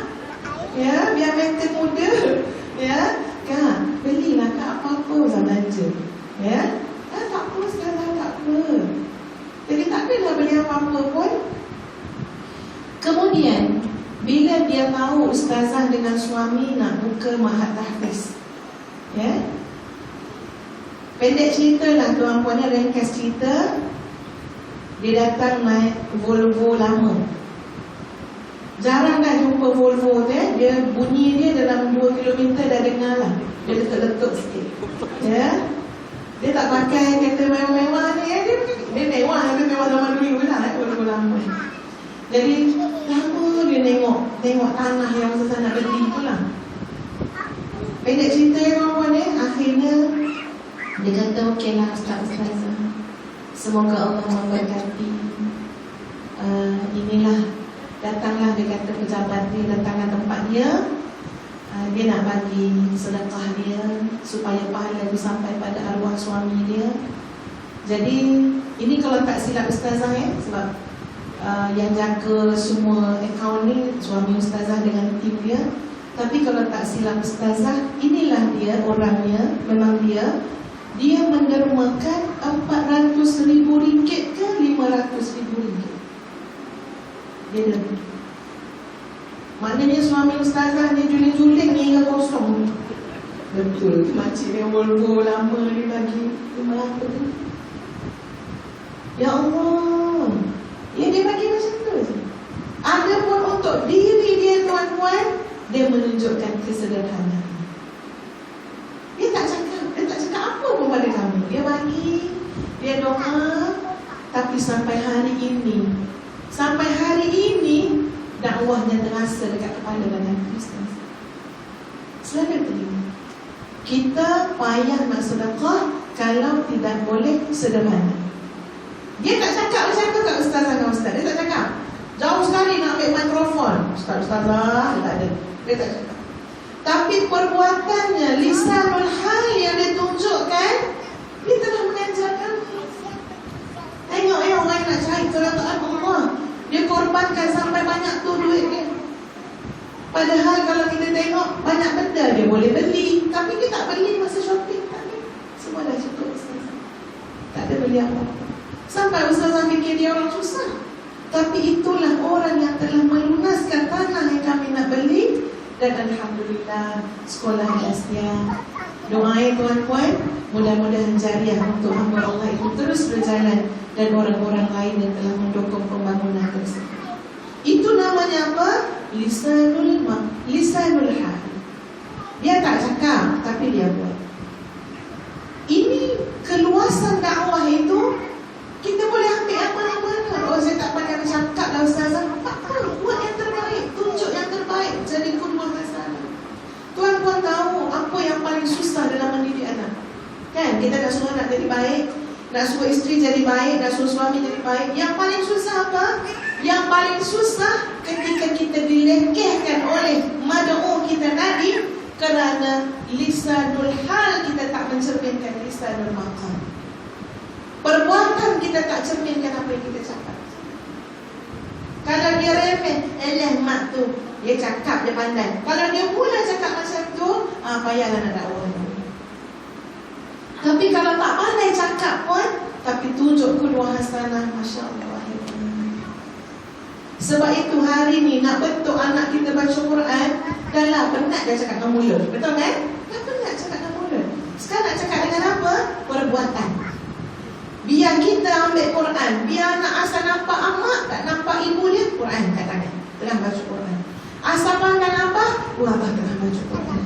Ya, biar mental muda. Ya, Kak, belilah Kak apa-apa usah belanja. Ya, tak apa ustazah, tak apa. Jadi tak adalah beli apa-apa pun. Kemudian bila dia tahu ustazah dengan suami nak buka mahat tahfiz, ya, pendek cerita lah tuan-puan, ringkas cerita, dia datang naik Volvo lama. Jarang dah jumpa Volvo tu, dia bunyi dia dalam 2 kilometer dah dengar lah. Dia letuk-letuk sikit, ya. Dia tak pakai kereta mewah-mewah ni, dia mewah, dia mewah zaman dulu lah, Volvo lama. Jadi lama dia tengok tanah yang ustazah nak beli tu lah. Pendek cerita tuan-puan akhirnya dia kata okeylah ustazah, semoga Allah memberkati. Inilah, datanglah, dia kata pejabat dia datanglah tempat dia. Dia nak bagi sedekah dia supaya pahala itu sampai pada arwah suami dia. Jadi ini kalau tak silap ustazah sebab yang jaga semua akaun ni suami ustazah dengan tim dia. Tapi kalau tak silap ustazah, inilah dia orangnya, memang dia mendermakan RM400,000 ke RM500,000. Dia derma. Maknanya suami ustazah ni juling-juling hingga kosong. Betul, makcik yang Volvo lama ni bagi RM500,000. Ya Allah, ya dia bagi macam tu je. Ada pun untuk diri dia tuan-tuan, dia menunjukkan kesederhanaan. Dia tak cakap apa pun pada kami. Dia bagi, dia doa. Tapi sampai hari ini dakwahnya terasa dekat kepala dan hati ustaz. Selalu terima. Kita payah nak sedekah kalau tidak boleh sederhana. Dia tak cakap macam tu kat ustazah dengan ustaz. Dia tak cakap jauh sekali nak ambil mikrofon. Ustazah tak ada. Dia tak cakap. Tapi perbuatannya, lisanul hal yang dia tunjukkan, dia telah mengajarkan. Tengok orang yang nak cari keredaan Allah, dia korbankan sampai banyak tu duit dia. Padahal kalau kita tengok banyak benda dia boleh beli, tapi dia tak beli masa shopping tadi. Semua dah cukup ustazah. Tak ada beli apa-apa. Sampai ustazah fikir dia orang susah. Tapi itulah orang yang telah melunaskan tanah yang kami nak beli. Dan alhamdulillah sekolah Jastia. Doain tuan-puan, mudah-mudahan jariah untuk hamba Allah itu terus berjalan dan orang-orang lain yang telah mendukung pembangunan tersebut. Itu namanya apa? Lisanul hal. Dia tak cakap, tapi dia buat. Ini keluasan dakwah itu kita boleh ambil apa mana. Oh, saya tak pandai bercakap lah ustazah. Apa? Buat yang terbaik, tunjuk yang terbaik. Jadi kurma hasanah. Tuan-tuan tahu apa yang paling susah dalam mendidik anak? Kan kita nak suruh anak jadi baik, nak suruh isteri jadi baik, nak suruh suami jadi baik. Yang paling susah apa? Yang paling susah ketika kita dilengkehkan oleh mad'u kita tadi, kerana lisanul hal kita tak mencerminkan lisanul maqal. Perbuatan kita tak cerminkan apa yang kita cakap. Kalau dia remeh, mak tu, dia cakap, dia pandai. Kalau dia mula cakap macam tu, payahlah nak dakwah. Tapi kalau tak pandai cakap pun, tapi tunjuk qudwah hasanah, Masya Allah. Sebab itu hari ni nak bentuk anak kita baca Quran, dah lah penat dah cakap dengan mulut. Betul kan? Dah penat cakap dengan mulut. Sekarang nak cakap dengan apa? Perbuatan. Biar kita ambil Quran, biar anak asal nampak amak, tak nampak ibu dia, Quran kat tangan, tengah baca Quran. Asal pandang abah, abah tengah baca Quran.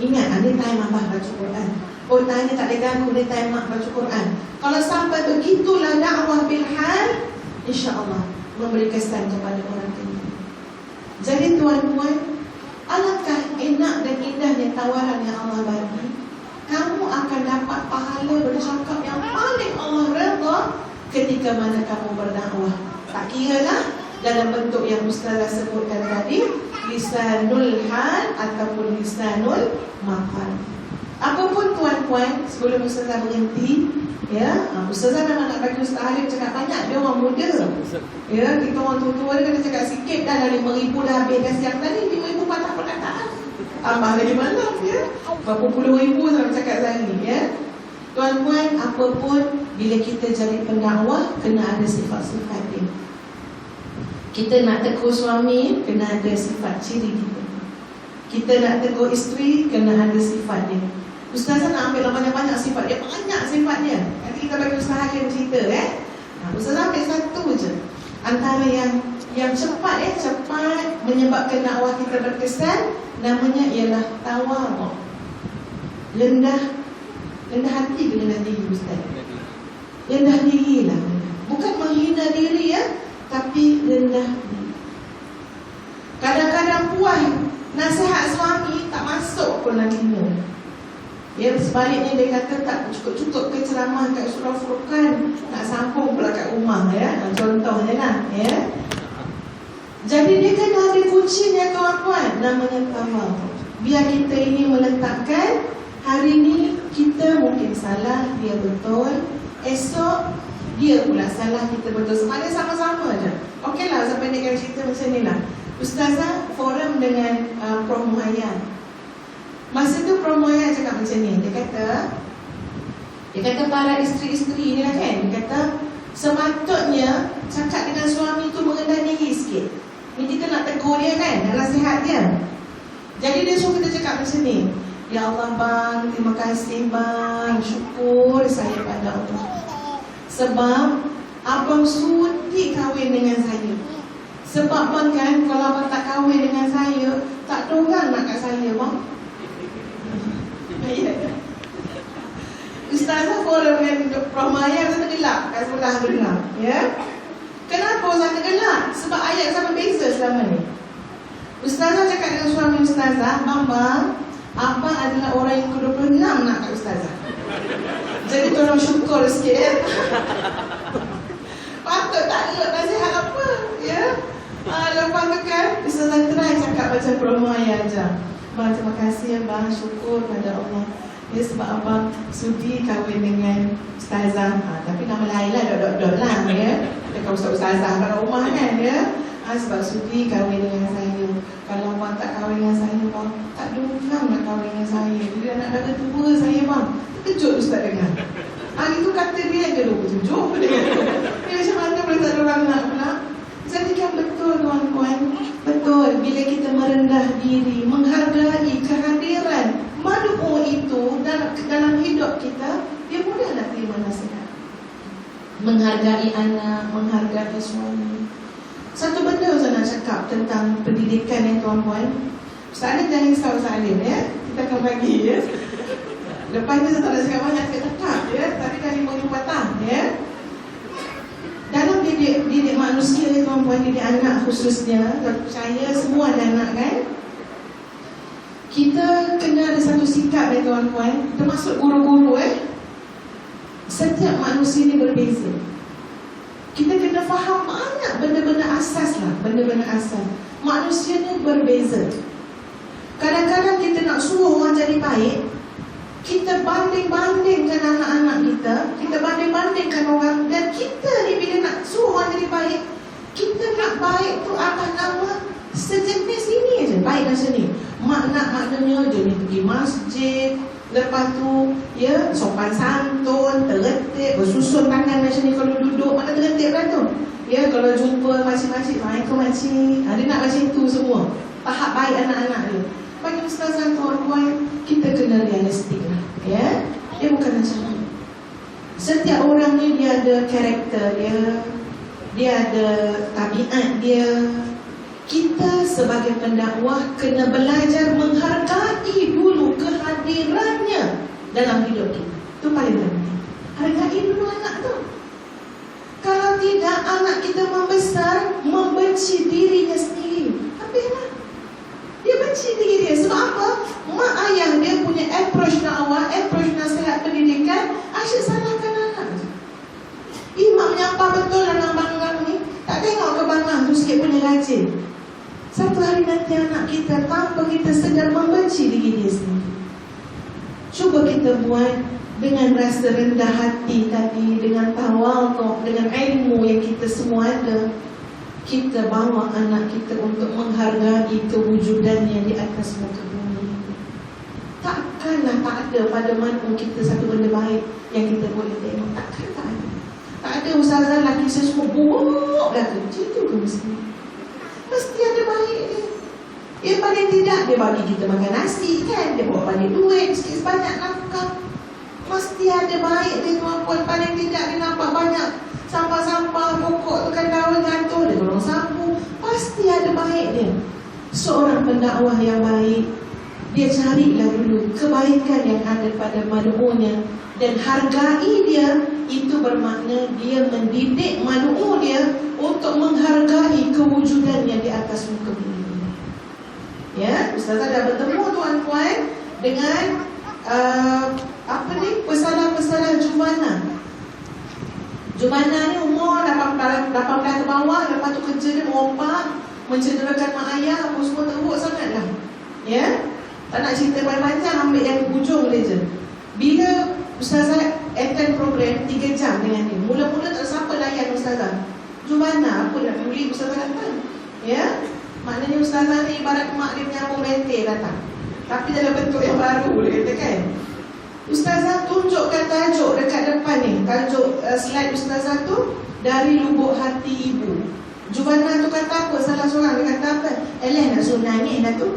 Ingat, ada time abah baca Quran. Oh, tanya tak ada ganggu, ada time mak baca Quran. Kalau sampai begitulah dakwah bilhal, insya-Allah memberi kesan kepada orang tua. Jadi tuan-tuan, alangkah enak dan indahnya tawaran yang Allah bagi. Kamu akan dapat pahala bercakap yang paling Allah redha ketika mana kamu berdakwah. Tak kira lah dalam bentuk yang Ustazah sebutkan tadi, lisanul hal ataupun lisanul maqal. Apapun tuan-puan, sebelum Ustazah berhenti, ya, Ustazah memang nak bagi Ustaz Halim cakap banyak. Dia orang muda, ya, kita orang tua-tua dia kena cakap sikit. Dah 5,000 dah habis dah siang tadi, 5,000 patah perkataan. Tambah lagi malam, ya, berapa puluh ribu saya cakap tadi, ya. Tuan-puan, apapun, bila kita jadi pendakwah, kena ada sifat-sifat dia. Kita nak tegur suami, kena ada sifat ciri kita. Kita nak tegur isteri, kena ada sifat dia. Ustazah nak ambil banyak-banyak sifat dia, banyak sifat dia. Nanti kita bagi Ustaz Halim cerita, Ustazah ambil satu je. Antara yang cepat, cepat menyebabkan dakwah kita berkesan, namanya ialah tawadhu. Rendah hati ke rendah diri, Ustaz? Rendah diri lah. Bukan menghina diri, ya, tapi rendah diri. Kadang-kadang puan nasihat suami tak masuk pun nantinya. Ya, sebaliknya dia kata tak cukup-cukup ke ceramah kat surah Furqan, nak sambung pula kat rumah, ya. Contohnya lah, ya. Jadi dia kena ada kuncinya, tuan-tuan, namanya tawadhu. Biar kita ini meletakkan, hari ni kita mungkin salah, dia betul. Esok dia pula salah, kita betul. Sebenarnya sama-sama je. Okeylah, saya pendekkan cerita macam ni lah. Ustazah forum dengan Prof Muhayyan. Masa tu Prof Muhayyan cakap macam ni. Dia kata para isteri-isteri ni lah kan, dia kata sepatutnya cakap dengan suami tu merendah diri sikit. Ni kita nak tegur dia kan, nak nasihat dia. Jadi dia suruh kita cakap macam ni, ya Allah bang, terima kasih bang, syukur saya pada Allah, sebab abang sudi kahwin dengan saya. Sebab bang kan, kalau abang tak kahwin dengan saya, tak ada orang nak kat saya bang. Ustazah forum dengan Prof Muhayyan tergelak kat sebelah dengar, ya. Kenapa Ustazah tergelak? Sebab ayat sama beza selama ni. Ustazah cakap dengan suami Ustazah, bang, abang adalah orang yang ke-26 nak kat Ustazah. Jadi tolong syukur sikit, ya. Patut tak ada nasihat apa, ya. Lepas tu kan, Ustazah try cakap macam Prof Muhayyan je. Bang, terima kasih bang, syukur pada Allah, ya, sebab abang sudi kahwin dengan Ustazah. Tapi nama lain lah, dot-dot lah, ya. Dekat Ustazah kat rumah kan, ya. Sebab sudi kahwin dengan saya. Kalau abang tak kahwin dengan saya bang, tak ada orang nak kahwin dengan saya. Dia anak dara tua saya bang. Terkejut Ustaz dengar. Itu kata dia je 27. Dia macam mana boleh tak ada orang nak pula. Jadi kan betul tuan-tuan, betul bila kita merendah diri, menghargai kehadiran mad'u itu dalam hidup kita, dia mudah nak terima nasihat. Menghargai anak, menghargai suami. Satu benda saya nak cakap tentang pendidikan ni tuan-tuan. Ustaz Alim jangan risau Ustaz Alim, ya. Kita akan bagi, ya. Lepas ni saya tak nak cakap banyak, saya tetap, ya. Tadi dah 5 patah, ya. Dalam didik manusia ni tuan-tuan, didik anak khususnya, saya percaya semua ada anak kan. Kita kena ada satu sikap ni tuan-tuan, termasuk guru-guru, Setiap manusia ni berbeza. Kita kena faham banyak benda-benda asas lah. Benda-benda asas. Manusia ni berbeza. Kadang-kadang kita nak suruh orang jadi baik, kita banding-bandingkan anak-anak kita, kita banding-bandingkan orang. Dan kita ni bila nak suruh orang jadi baik, kita nak baik tu atas nama sejenis ini je. Baik macam ni, maknanya dia ni pergi masjid, lepas tu ya sopan santun, tertib, bersusun tangan macam ni kalau duduk, mana tertib lah tu. Ya, kalau jumpa makcik-makcik, Assalamualaikum makcik. Dia nak macam tu semua. Tahap baik anak-anak dia. Bagi ustazah tuan-tuan, kita kena realistik lah. Ya, dia bukan macam tu. Setiap orang ni dia ada karakter dia, dia ada tabiat dia. Kita sebagai pendakwah kena belajar menghargai dulu kehadirannya dalam hidup kita. Itu paling penting. Hargai dulu anak tu. Kalau tidak, anak kita membesar membenci dirinya sendiri. Habislah. Dia benci diri dia. Sebab apa? Mak ayah dia punya approach dakwah, approach nasihat pendidikan, asyik salahkan anak. Imam menyapa betul dalam bangunan ni, tak tengok ke bangunan tu sikit punya rajin. Satu hari nanti anak kita tanpa kita sedar membenci diri dia sendiri. Cuba kita buat dengan rasa rendah hati tadi, dengan tawaduk, dengan ilmu yang kita semua ada. Kita bawa anak kita untuk menghargai kewujudannya di atas muka bumi. Takkanlah tak ada pada mana kita satu benda baik yang kita boleh tengok. Takkan tak ada. Tak ada ustazah lelaki saya semua buruk dah tu. Macam tu ke mesti? Mesti ada baik dia. Ya paling tidak dia bagi kita makan nasi kan, dia bawa balik duit sikit sebanyak nafkah. Mesti ada baik dia tuan-puan. Paling tidak dia nampak banyak sampah-sampah pokok tu kan daun gantung, dia tolong sapu. Pasti ada baik dia. Seorang pendakwah yang baik, dia carilah dulu kebaikan yang ada pada mad'unya dan hargai dia. Itu bermakna dia mendidik mad'u dia untuk menghargai kewujudannya di atas muka bumi. Ya, ustazah dah bertemu tuan-puan dengan pesanan-pesanan Jumana. Jumana ni umur 18 ke bawah. Lepas tu kerja dia merompak, mencederakan mak ayah, apa semua teruk sangat lah. Ya, tak nak cerita panjang, ambil yang hujung dia je. Bila ustazah attend program 3 jam dengan dia, mula-mula tak siapa layan ustazah. Jumana, apa nak peduli ustazah datang. Ya, maknanya ustazah ni ibarat mak dia menyambung bentil datang, tapi dalam bentuk yang baru, boleh katakan. Ustazah tunjukkan tajuk dekat depan ni. Tajuk slide ustazah tu, dari lubuk hati ibu. Jumana tu kata apa? Salah seorang dia kata apa? Elah nak suruh nangis dah tu.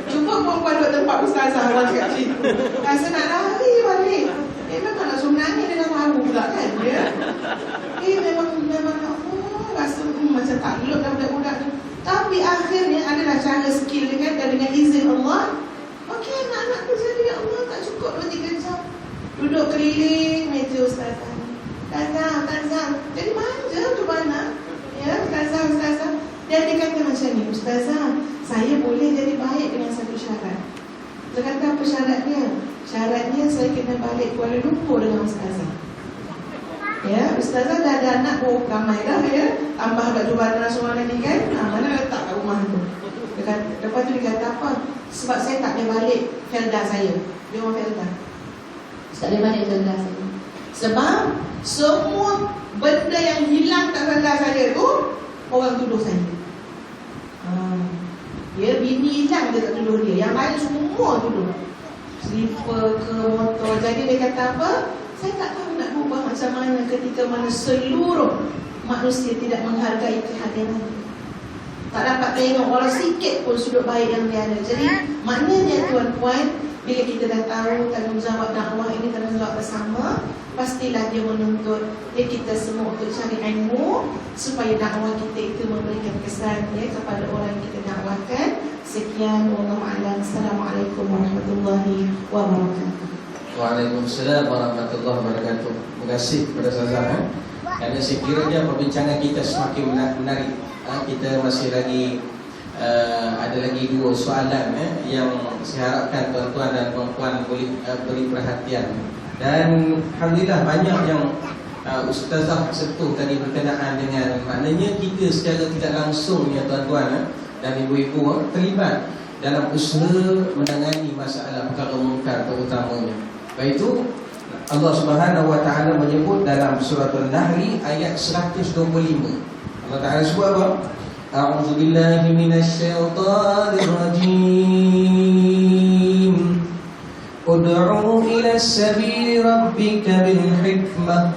Cuba perempuan duduk tempat ustazah orang kat situ, rasa nak lari balik. Memang nak suruh nangis, dia dah tahu pula kan. Ya? Memang rasa macam takluk dah budak-budak ni. Tapi akhirnya adalah cara skill dia kan, dan dengan izin Allah. Okey, anak-anak tu jadi, ya Allah, tak cukup 2-3 jam duduk keliling meja ustazah. Ustazah, jadi manja tu mana? Ya, ustazah. Dan dia kata macam ni, ustazah, saya boleh jadi baik dengan satu syarat. Dia kata apa syaratnya? Syaratnya saya kena balik Kuala Lumpur dengan ustazah. Ya, ustazah dah ada anak ramai dah ya. Tambah baju bandar semua ni kan. Mana letak kat rumah tu. Lepas tu dia kata apa? Sebab saya tak boleh balik Felda saya. Dia orang Felda. Tak boleh balik Felda saya. Sebab semua benda yang hilang kat Felda saya tu, orang tuduh saya. Ya, bini hilang dia tak tuduh dia. Yang lain semua tuduh. Slipper ke motor. Jadi dia kata apa? Saya tak tahu nak ubah macam mana ketika mana seluruh manusia tidak menghargai kehadiran dia. Tak dapat tengok walau sikit pun sudut baik yang dia ada. Jadi maknanya tuan-puan, bila kita dah tahu tanggungjawab dakwah ini tanggungjawab bersama, pastilah dia menuntut kita semua untuk cari ilmu supaya dakwah kita itu memberikan kesan kepada orang yang kita dakwahkan. Sekian, wallahu a'lam. Assalamualaikum warahmatullahi wabarakatuh. Waalaikumsalam warahmatullahi wabarakatuh. Terima kasih kepada Ustazah. Kerana sekiranya perbincangan kita semakin menarik. Kita masih lagi ada lagi 2 soalan yang saya harapkan tuan-tuan dan puan-puan boleh beri perhatian. Dan alhamdulillah banyak yang ustazah sentuh tadi berkenaan dengan maknanya kita secara tidak langsung ya tuan-tuan dan ibu-ibu terlibat dalam usaha menangani masalah perkara mungkar terutamanya. Baik itu Allah Subhanahu wa taala menyebut dalam surah An-Nahl ayat 125. Allah Taala sebut apa? A'udzubillahi minasyaitonir rajim. Ud'u ila sabili rabbika bil hikmah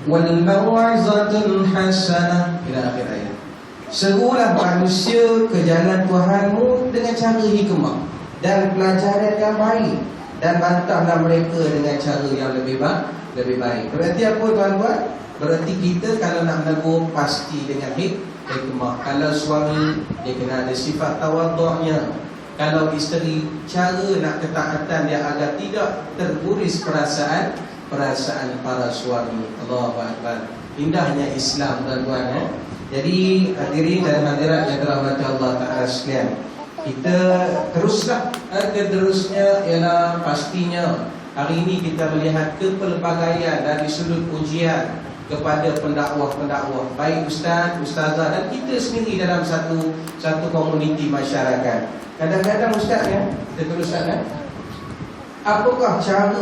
wal mau'izatil hasanah ila akhir ayat. Serulah manusia ke jalan Tuhanmu dengan cara hikmah dan pelajaran yang baik, dan bantahlah mereka dengan cara yang lebih baik. Berarti apa tuan-tuan? Berarti kita kalau nak menegur pasti dengan hikmah. Kalau suami, dia kena ada sifat tawadhu'nya. Kalau isteri, cara nak ketaatan dia agar tidak terguris perasaan para suami. Allahu Akbar. Indahnya Islam tuan-tuan. Jadi hadirin dan hadirat yang dirahmati Allah Ta'ala sekalian, kita teruslah terusnya ialah pastinya hari ini kita melihat kepelbagaian dari sudut ujian kepada pendakwah-pendakwah, baik ustaz, ustazah dan kita sendiri dalam satu komuniti masyarakat. Kadang-kadang ustaz ya, kita teruskan apakah cara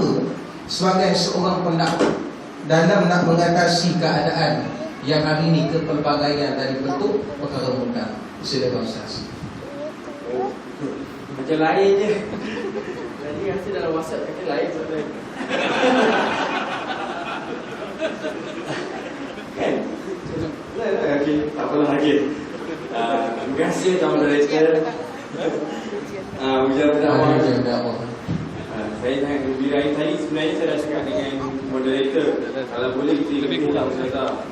sebagai seorang pendakwah dalam nak mengatasi keadaan yang hari ini kepelbagaian dari bentuk perkara mungkar? Silakan ustaz. Macam lain je. Jadi rasa dalam WhatsApp kata lain soalan. Kan? Okey, tak apalah lagi. Terima kasih tuan moderator. Ujian berdakwah. Saya sangat gembira. Tadi sebenarnya saya dah cakap dengan moderator, kalau boleh kita ikutlah ustazah.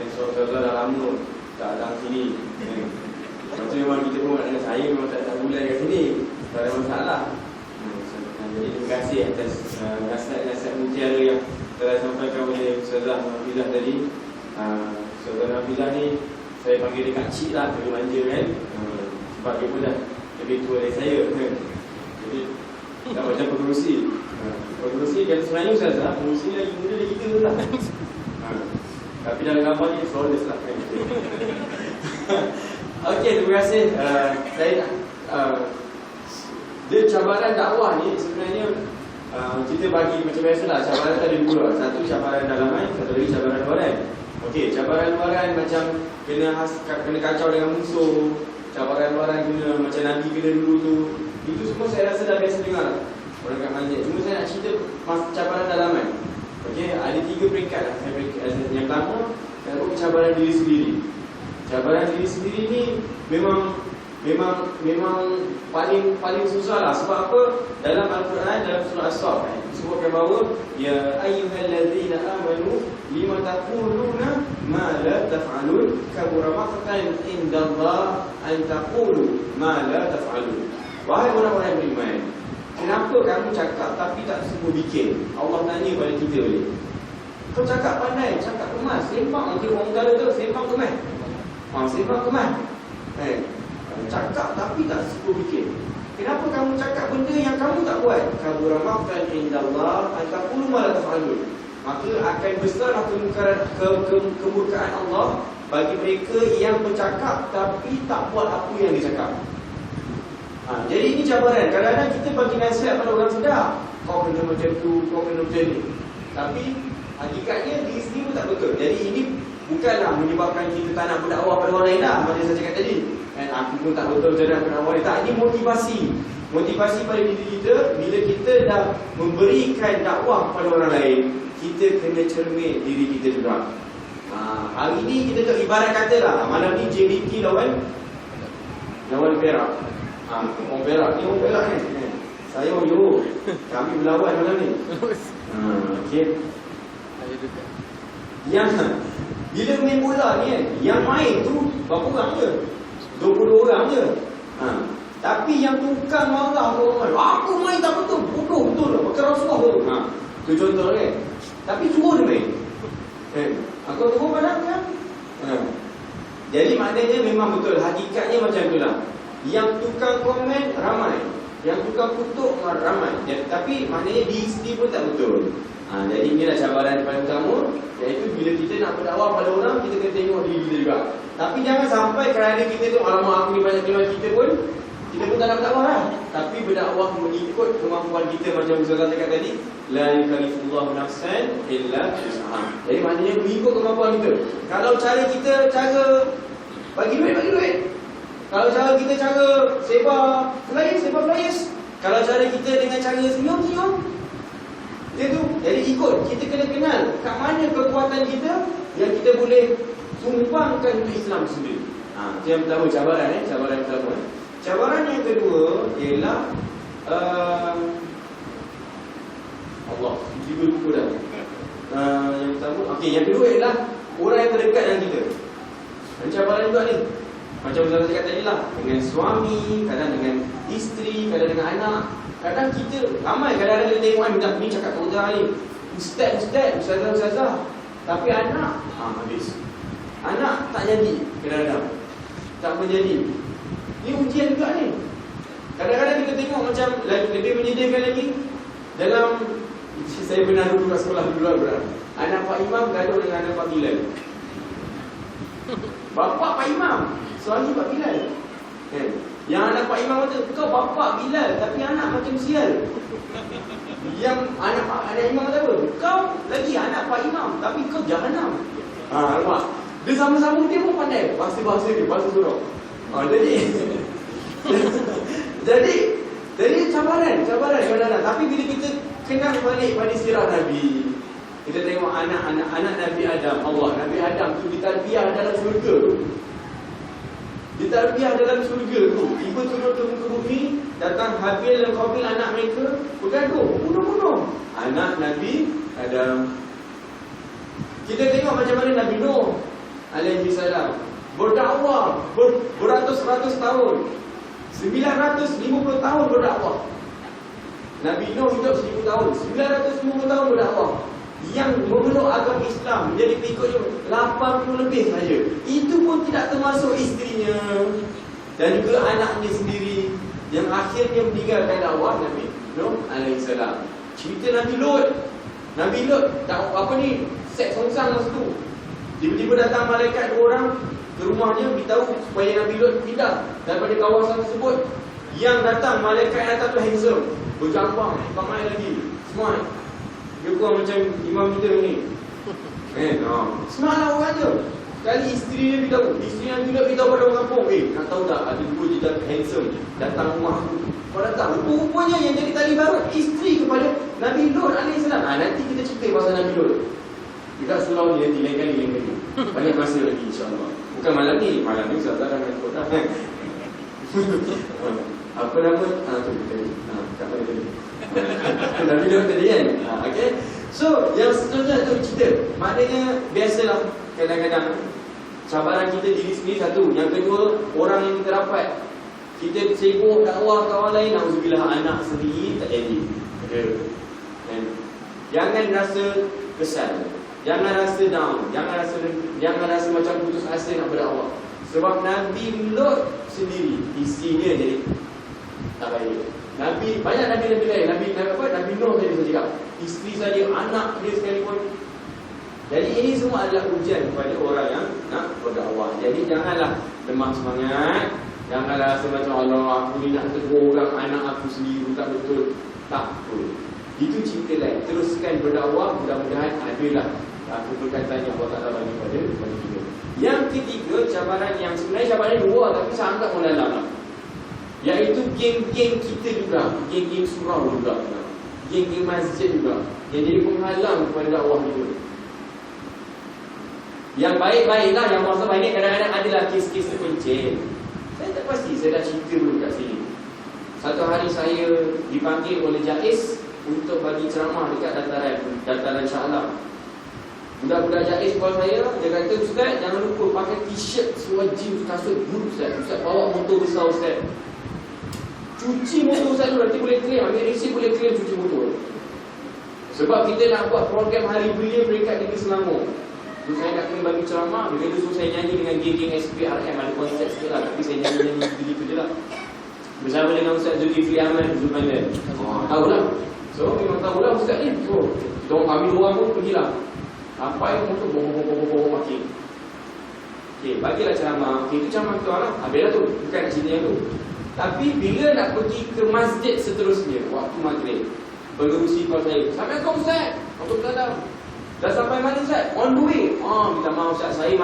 Ustazah dah lama tak datang sini. Macam memang kita pun dengan saya memang tak bulan kat sini, tak ada masalah. Jadi terima kasih atas nasihat-nasihat mutiara yang telah disampaikan oleh Ustazah Nafizah tadi. Ustazah Nafizah ni saya panggil dia Kak Cik lah, dia manja kan. Sebab dia pun dah lebih tua dari saya kan. Jadi tak macam pengurusi. Pengurusi kan sebenarnya Ustazah, pengurusi lagi muda dari kita lah. Tapi dalam gambar ni flawless lah kan. Okey, terima kasih. Saya dia cabaran dakwah ni sebenarnya kita bagi macam biasalah, cabaran ada dua. Satu cabaran dalaman, satu lagi cabaran luaran. Okey, cabaran luaran macam kena kacau dengan musuh. Cabaran luaran kena macam Nabi kena dulu tu. Itu semua saya rasa dah biasa dengar lah orang kat masjid. Cuma saya nak cerita cabaran dalaman. Okey, ada 3 peringkat lah. Yang pertama, cabaran diri sendiri. Cabaran diri sendiri ni memang paling susah lah. Sebab apa? Dalam Al-Quran, dalam surah As-Saff disebutkan bahawa ya ayyuhallazina amanu lima taquluna ma la taf'alun kabura maqtan indallah an taqulu ma la taf'alun. Wahai orang-orang yang beriman, kenapa kamu cakap tapi tak semua bikin? Allah tanya pada kita balik. Kau cakap pandai, cakap kemas, sembang. Nanti orang kata tu sembang kemas. Sembang kemas. Cakap tapi tak semua bikin. Kenapa kamu cakap benda yang kamu tak buat? Kabura maqtan indallah an taqulu ma la taf'alun. Maka akan besarlah kemurkaan Allah bagi mereka yang bercakap tapi tak buat apa yang dia cakap. Jadi ini cabaran. Kadang-kadang kita bagi nasihat pada orang sedar, kau kena macam tu, kau kena macam ni. Tapi hakikatnya diri sendiri pun tak betul. Jadi ini bukanlah menyebabkan kita tak nak berdakwah pada orang lain lah. Macam saya cakap tadi, aku pun tak betul cara nak berdakwah. Tak, ini motivasi. Motivasi pada diri kita. Bila kita dah memberikan dakwah kepada orang lain, kita kena cermin diri kita juga. Hari ni kita ibarat katalah, malam ni JDT lawan Perak. Orang Perak ni orang Perak kan. Saya orang Johor. Kami berlawan malam ni. Okey. Yang bila main bola ni kan, yang main tu berapa orang je? 22 orang je. Tapi yang tukang marah orang, aku main tak betul. Bodoh betul lah. Pakai rasuah tu. Tu contoh kan. Tapi suruh dia main. Aku suruh pada kan. Jadi maknanya memang betul. Hakikatnya macam itulah. Yang tukang komen ramai, Yang tukang kutuk ramai. Tapi maknanya diisti pun tak betul. Jadi inilah cabaran paling utama, iaitu bila kita nak berdakwah pada orang, kita kena tengok diri kita juga. Tapi jangan sampai kerana kita tu, alamak aku ni banyak kelemahan kita pun tak nak berdakwah lah. Tapi berdakwah mengikut kemampuan kita, macam Ustaz cakap tadi, la yukallifullahu nafsan illa wus'aha. Jadi maknanya mengikut kemampuan kita. Kalau cara kita bagi duit. Kalau cara kita sebar flyers. Kalau cara kita dengan cara senyum. Dia tu. Jadi ikut. Kita kena kenal kat mana kekuatan kita yang kita boleh sumbangkan untuk Islam sendiri. Itu yang pertama, cabaran cabaran pertama. Cabaran yang kedua ialah Allah. Tiba lupa dah. Yang pertama, yang kedua ialah orang yang terdekat dengan kita. Cabaran juga ni. Macam Ustaz cakap tadi lah, dengan suami, kadang dengan isteri, kadang dengan anak. Kadang kita ramai, kadang-kadang kita tengok ni cakap keutara ni, ustazah. Tapi anak habis. Anak tak jadi, kadang-kadang tak menjadi. Ni ujian juga ni. Kadang-kadang kita tengok macam lebih menyedihkan lagi. Dalam, saya pernah dulu kat sekolah dulu lah, anak Pak Imam gaduh dengan anak Pak Bilal. Bapak Pak Imam, suami Pak Bilal. Yang anak Pak Imam kata, kau bapak Bilal tapi anak macam sial. Yang anak Imam kata apa? Kau lagi anak Pak Imam tapi kau jahanam. Nampak? Dia sama-sama dia pun pandai bahasa-bahasa dia, bahasa surau. Jadi cabaran kadang-kadang. Tapi bila kita kenal balik pada sirah Nabi, kita tengok anak Nabi Adam, Nabi Adam tu ditarbiah dalam syurga tu. Ditarbiah dalam syurga tu. Tiba turun ke muka bumi, datang Habil dan Qabil anak mereka, bergaduh, bunuh-bunuh anak Nabi Adam. Kita tengok macam mana Nabi Nuh alaihi salam berdakwah beratus-ratus tahun, 950 tahun berdakwah. Nabi Nuh hidup 1000 tahun, 950 tahun berdakwah. Yang memeluk agama Islam menjadi pengikutnya 80 lebih saja. Itu pun tidak termasuk isterinya dan juga anaknya sendiri yang akhirnya meninggalkan dakwah Nabi Nuh alaihi salam. Cerita Nabi Lut seks songsang masa tu. Tiba-tiba datang malaikat 2 orang ke rumahnya, beritahu supaya Nabi Lut pindah daripada kawasan tersebut. Yang datang, malaikat yang datang tu handsome, berjambang, pakai lagi, smart. Dia kurang macam imam kita ni. Smart lah orang je. Sekali isteri dia beritahu, isteri yang juga beritahu pada orang kampung, nak tahu tak, ada 2 jejak handsome datang rumah aku. Kau datang, rupa-rupanya yang jadi tali barat isteri kepada Nabi Lut AS. Nanti kita cerita pasal Nabi Lut dekat surau ni, nanti lain kali. Banyak masa lagi insyaAllah. Bukan malam ni Ustaz tak akan ikut dah. Apa nama? Tu tadi. Tak apa tadi. Nabi Lut tadi kan? Okay. So, yang seterusnya tu cerita. Maknanya, biasalah kadang-kadang cabaran kita diri sendiri satu. Yang kedua, orang yang kita rapat. Kita sibuk dakwah kawan lain, nauzubillah, anak sendiri tak jadi. Jangan rasa kesal, jangan rasa down, jangan rasa macam putus asa nak berdakwah. Sebab Nabi Lut sendiri, isinya jadi tak baik. Banyak Nabi lain. Nabi Nuh tadi saya cakap, isteri saja, anak dia sekalipun. Jadi ini semua adalah ujian kepada orang yang nak berdakwah. Jadi janganlah lemah semangat. Janganlah rasa macam Allah, aku ni nak tegur orang, anak aku sendiri tak betul. Tak betul. Itu cerita lain. Teruskan berdakwah, mudah-mudahan adalah keberkatan yang Allah Ta'ala bagi pada kita. Yang ketiga, cabaran yang sebenarnya cabaran 2 tapi sangat mendalam, iaitu geng-geng kita juga, geng-geng surau juga, geng-geng masjid juga, yang jadi penghalang kepada dakwah kita. Yang baik-baiklah, yang masa baik kadang-kadang adalah kes-kes terpencil. Saya tak pasti, saya dah cerita dulu kat sini. Satu hari saya dipanggil oleh Jais untuk bagi ceramah dekat dataran Shah Alam. Budak-budak Jais call saya, dia kata, Ustaz jangan lupa pakai t-shirt, seluar jeans, kasut boot Ustaz. Ustaz bawa motor besar Ustaz. Cuci motor Ustaz tu, nanti boleh claim, ambil receipt boleh claim cuci motor. Sebab kita nak buat program Hari Belia Peringkat Negeri Selangor. So, saya nak kena bagi ceramah. Bila tu saya nyanyi dengan geng-geng SPRM. Ada konsep sikit lah, tapi saya nyanyi gitu je lah. bersama dengan Ustaz Zulkifli Ahmad Zulmanden. Tahulah. So memang tahulah Ustaz ni. So kita orang kami dua pun pergilah. Sampai motor bawa parking. Okey, bagilah ceramah. Okey, itu ceramah tu lah. Habislah tu. Bukan nak cerita yang tu. Tapi bila nak pergi ke masjid seterusnya, waktu maghrib, pengerusi call saya, "Assalamualaikum Ustaz." Waalaikumsalam. Dah sampai mana Ustaz? On the way. Minta maaf Ustaz, saya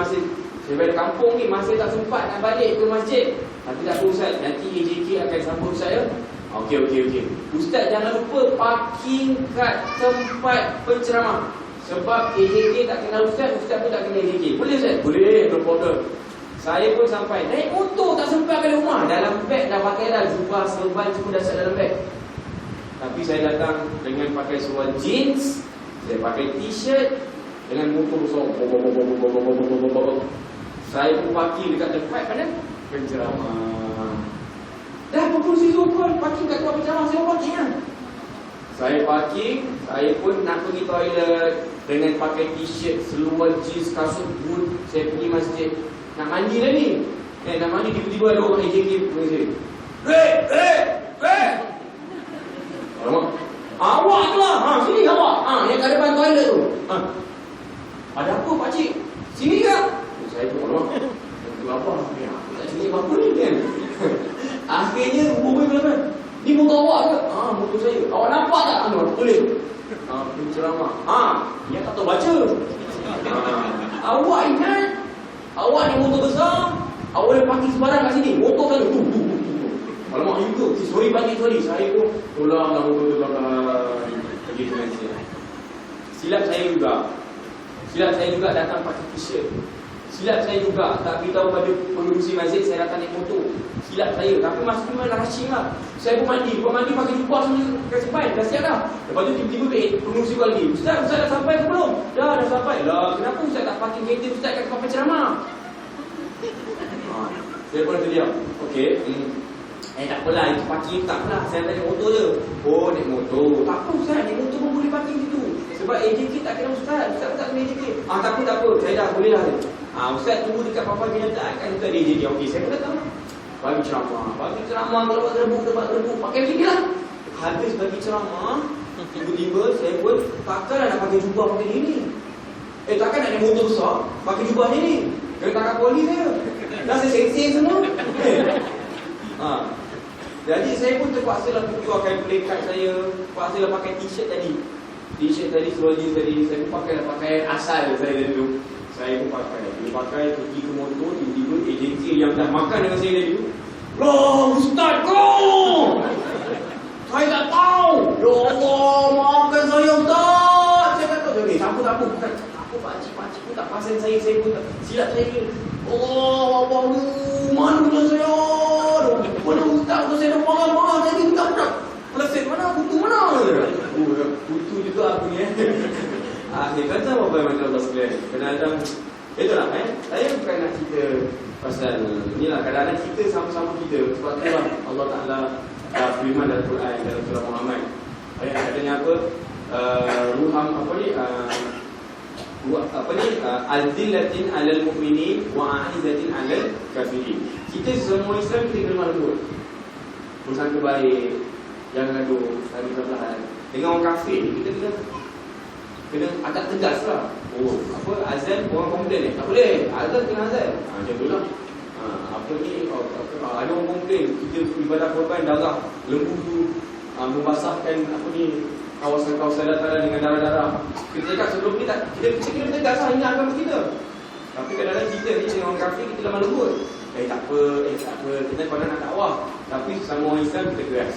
balik kampung ni, masih tak sempat nak balik ke masjid. Tapi tak apa Ustaz, nanti AJK akan sambut saya. Okey. Ustaz jangan lupa parking kat tempat penceramah. Sebab AJK tak kenal Ustaz pun tak kenal AJK. Boleh Ustaz? Boleh, no problem. Saya pun sampai, naik motor tak sempat balik rumah. Dalam beg dah pakai dah, jubah, serban semua dah set dalam beg. Tapi saya datang dengan pakai seluar jeans, saya pakai t-shirt, dengan motor besar. Saya pun parking dekat tempat mana? Penceramah. Dah pukul situ pun parking kat tempat penceramah, saya parking lah. Saya parking, saya pun nak pergi toilet dengan pakai t-shirt, seluar jeans, kasut boot. Saya pergi masjid. Nak mandi dah ni. Nak mandi tiba-tiba ada orang AJK pergi. Rek! Alamak. Awak tu lah. Sini awak. Yang kat depan toilet tu. Ada apa pakcik? Sini ke? Saya pun alamak. Apa? Aku tak sini apa ni kan? Akhirnya hubungi belakang. Ni motor awak ke? Motor saya. Awak nampak tak? Boleh. Penceramah. Yang tak tahu baca. Awak ingat? Awak ni motor besar, awak boleh parking sembarang kat sini. Motor saya tu. Alamak, you ke? Sorry. Saya pun tolonglah motor tu pergi dengan saya. Silap saya juga datang pakai t-shirt. Silap saya juga tak beritahu pada pengurusi masjid saya datang naik motor. Silap saya. Tapi masa tu memang rushing lah. Saya pun mandi pakai jubah semua kat sepan. Dah siap dah. Lepas tu tiba-tiba pengurusi call lagi. Ustaz dah sampai ke belum? Dah sampai. Lah, kenapa Ustaz tak parking kereta Ustaz kat tempat penceramah? Saya pun terdiam. Okey. Tak apalah, itu parking tak apalah. Saya naik motor je. Naik motor. Tak apa Ustaz, naik motor pun boleh parking situ. Sebab AJK tak kena Ustaz pun tak kena AJK. Tak apa. Saya dah boleh lah. Ustaz tunggu dekat papan kenyataan kan Ustaz di AJK. Okey, saya pun datang. Bagi ceramah, debat gerbuk. Pakai macam ni lah. Habis bagi ceramah, tiba-tiba saya pun takkanlah nak pakai jubah pakai ni. Takkan nak naik motor besar pakai jubah ni. Kena tangkap polis saya. Dah saya seng-seng semua. Jadi saya pun terpaksalah keluarkan playcard saya. Terpaksalah pakai t-shirt tadi, seluar jeans tadi. Saya pun pakai asal saya dari dulu. Saya pun pakai pergi ke motor. Tiba-tiba agensi yang dah makan dengan saya dari dulu. Loh Ustaz kau, saya tak tahu. Ya Allah, maafkan saya Ustaz. Saya tak tahu. Tak apa. Bukan aku pakcik pun tak pasal saya pun tak silap saya. Allah, mana punya saya? Mana Ustaz tu saya dah marah tadi budak-budak. Peleset mana? Kutu mana? Kutu juga aku ni. Akhir kata apa macam Allah sekalian. Kadang-kadang itulah saya bukan nak cerita pasal inilah, kadang-kadang kita sama-sama kita. Sebab tu lah Allah Ta'ala firman dalam Quran dalam surah Muhammad. Katanya apa? Al-zillatin 'alal mu'minin wa 'aizatin 'alal kafirin. Kita semua Islam kita kena lembut. Bersangka baik, jangan gaduh, saling berbelahan. Dengan orang kafir ni kita kena agak tegas lah. Azan orang komplain tak boleh. Azan kena azan. Macam tu lah. Ada orang komplain kita ibadah korban darah lembu tu membasahkan kawasan-kawasan dataran dengan darah-darah. Kita cakap sebelum ni kita kena tegas lah ingat agama kita. Tapi kadang-kadang kita ni dengan orang kafir kita lemah lembut. Tak apa, kita kalau nak dakwah. Tapi sama orang Islam kita keras.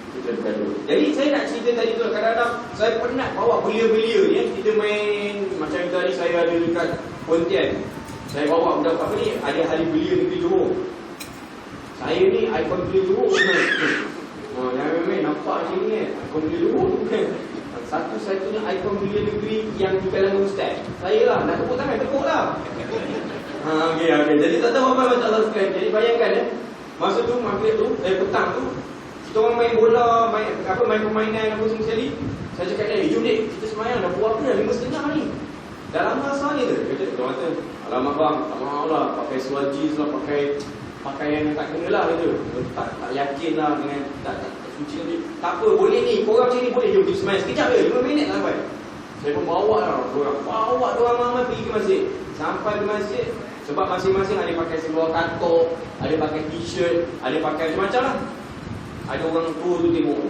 Kita bergaduh. Jadi saya nak cerita tadi tu, kadang-kadang saya penat bawa belia-belia ni. Kita main macam tadi saya ada dekat Pontian. Saya bawa budak apa ni, ada hari belia negeri Johor. Saya ni ikon belia Johor. Yang main nampak macam ni ikon belia Johor. Satu-satunya ikon belia negeri yang di kalangan ustaz. Saya lah, nak tepuk tangan, tepuk lah. Okey. Jadi tak tahu apa macam Allah sekalian. Jadi bayangkan masa tu, maghrib tu, petang tu, kita orang main bola, main permainan apa semua sekali. Saya cakap jom dek, kita semayang dah buat dah 5.30 ni. Dah lama asal ni tu. Dia kata, alamak bang, tak mahu lah, pakai seluar jeans lah, pakai pakaian yang tak kena lah gitu. Tak yakin lah dengan tak suci ni. Tak apa, boleh ni. Korang macam ni boleh. Jom kita semain sekejap je, 5 minit sampai. Saya pun bawa lah dorang. Bawa dorang ramai pergi ke masjid. Sampai ke masjid, sebab masing-masing ada pakai seluar kantor, ada pakai t-shirt, ada pakai macam-macam lah. Ada orang tua tu tengok,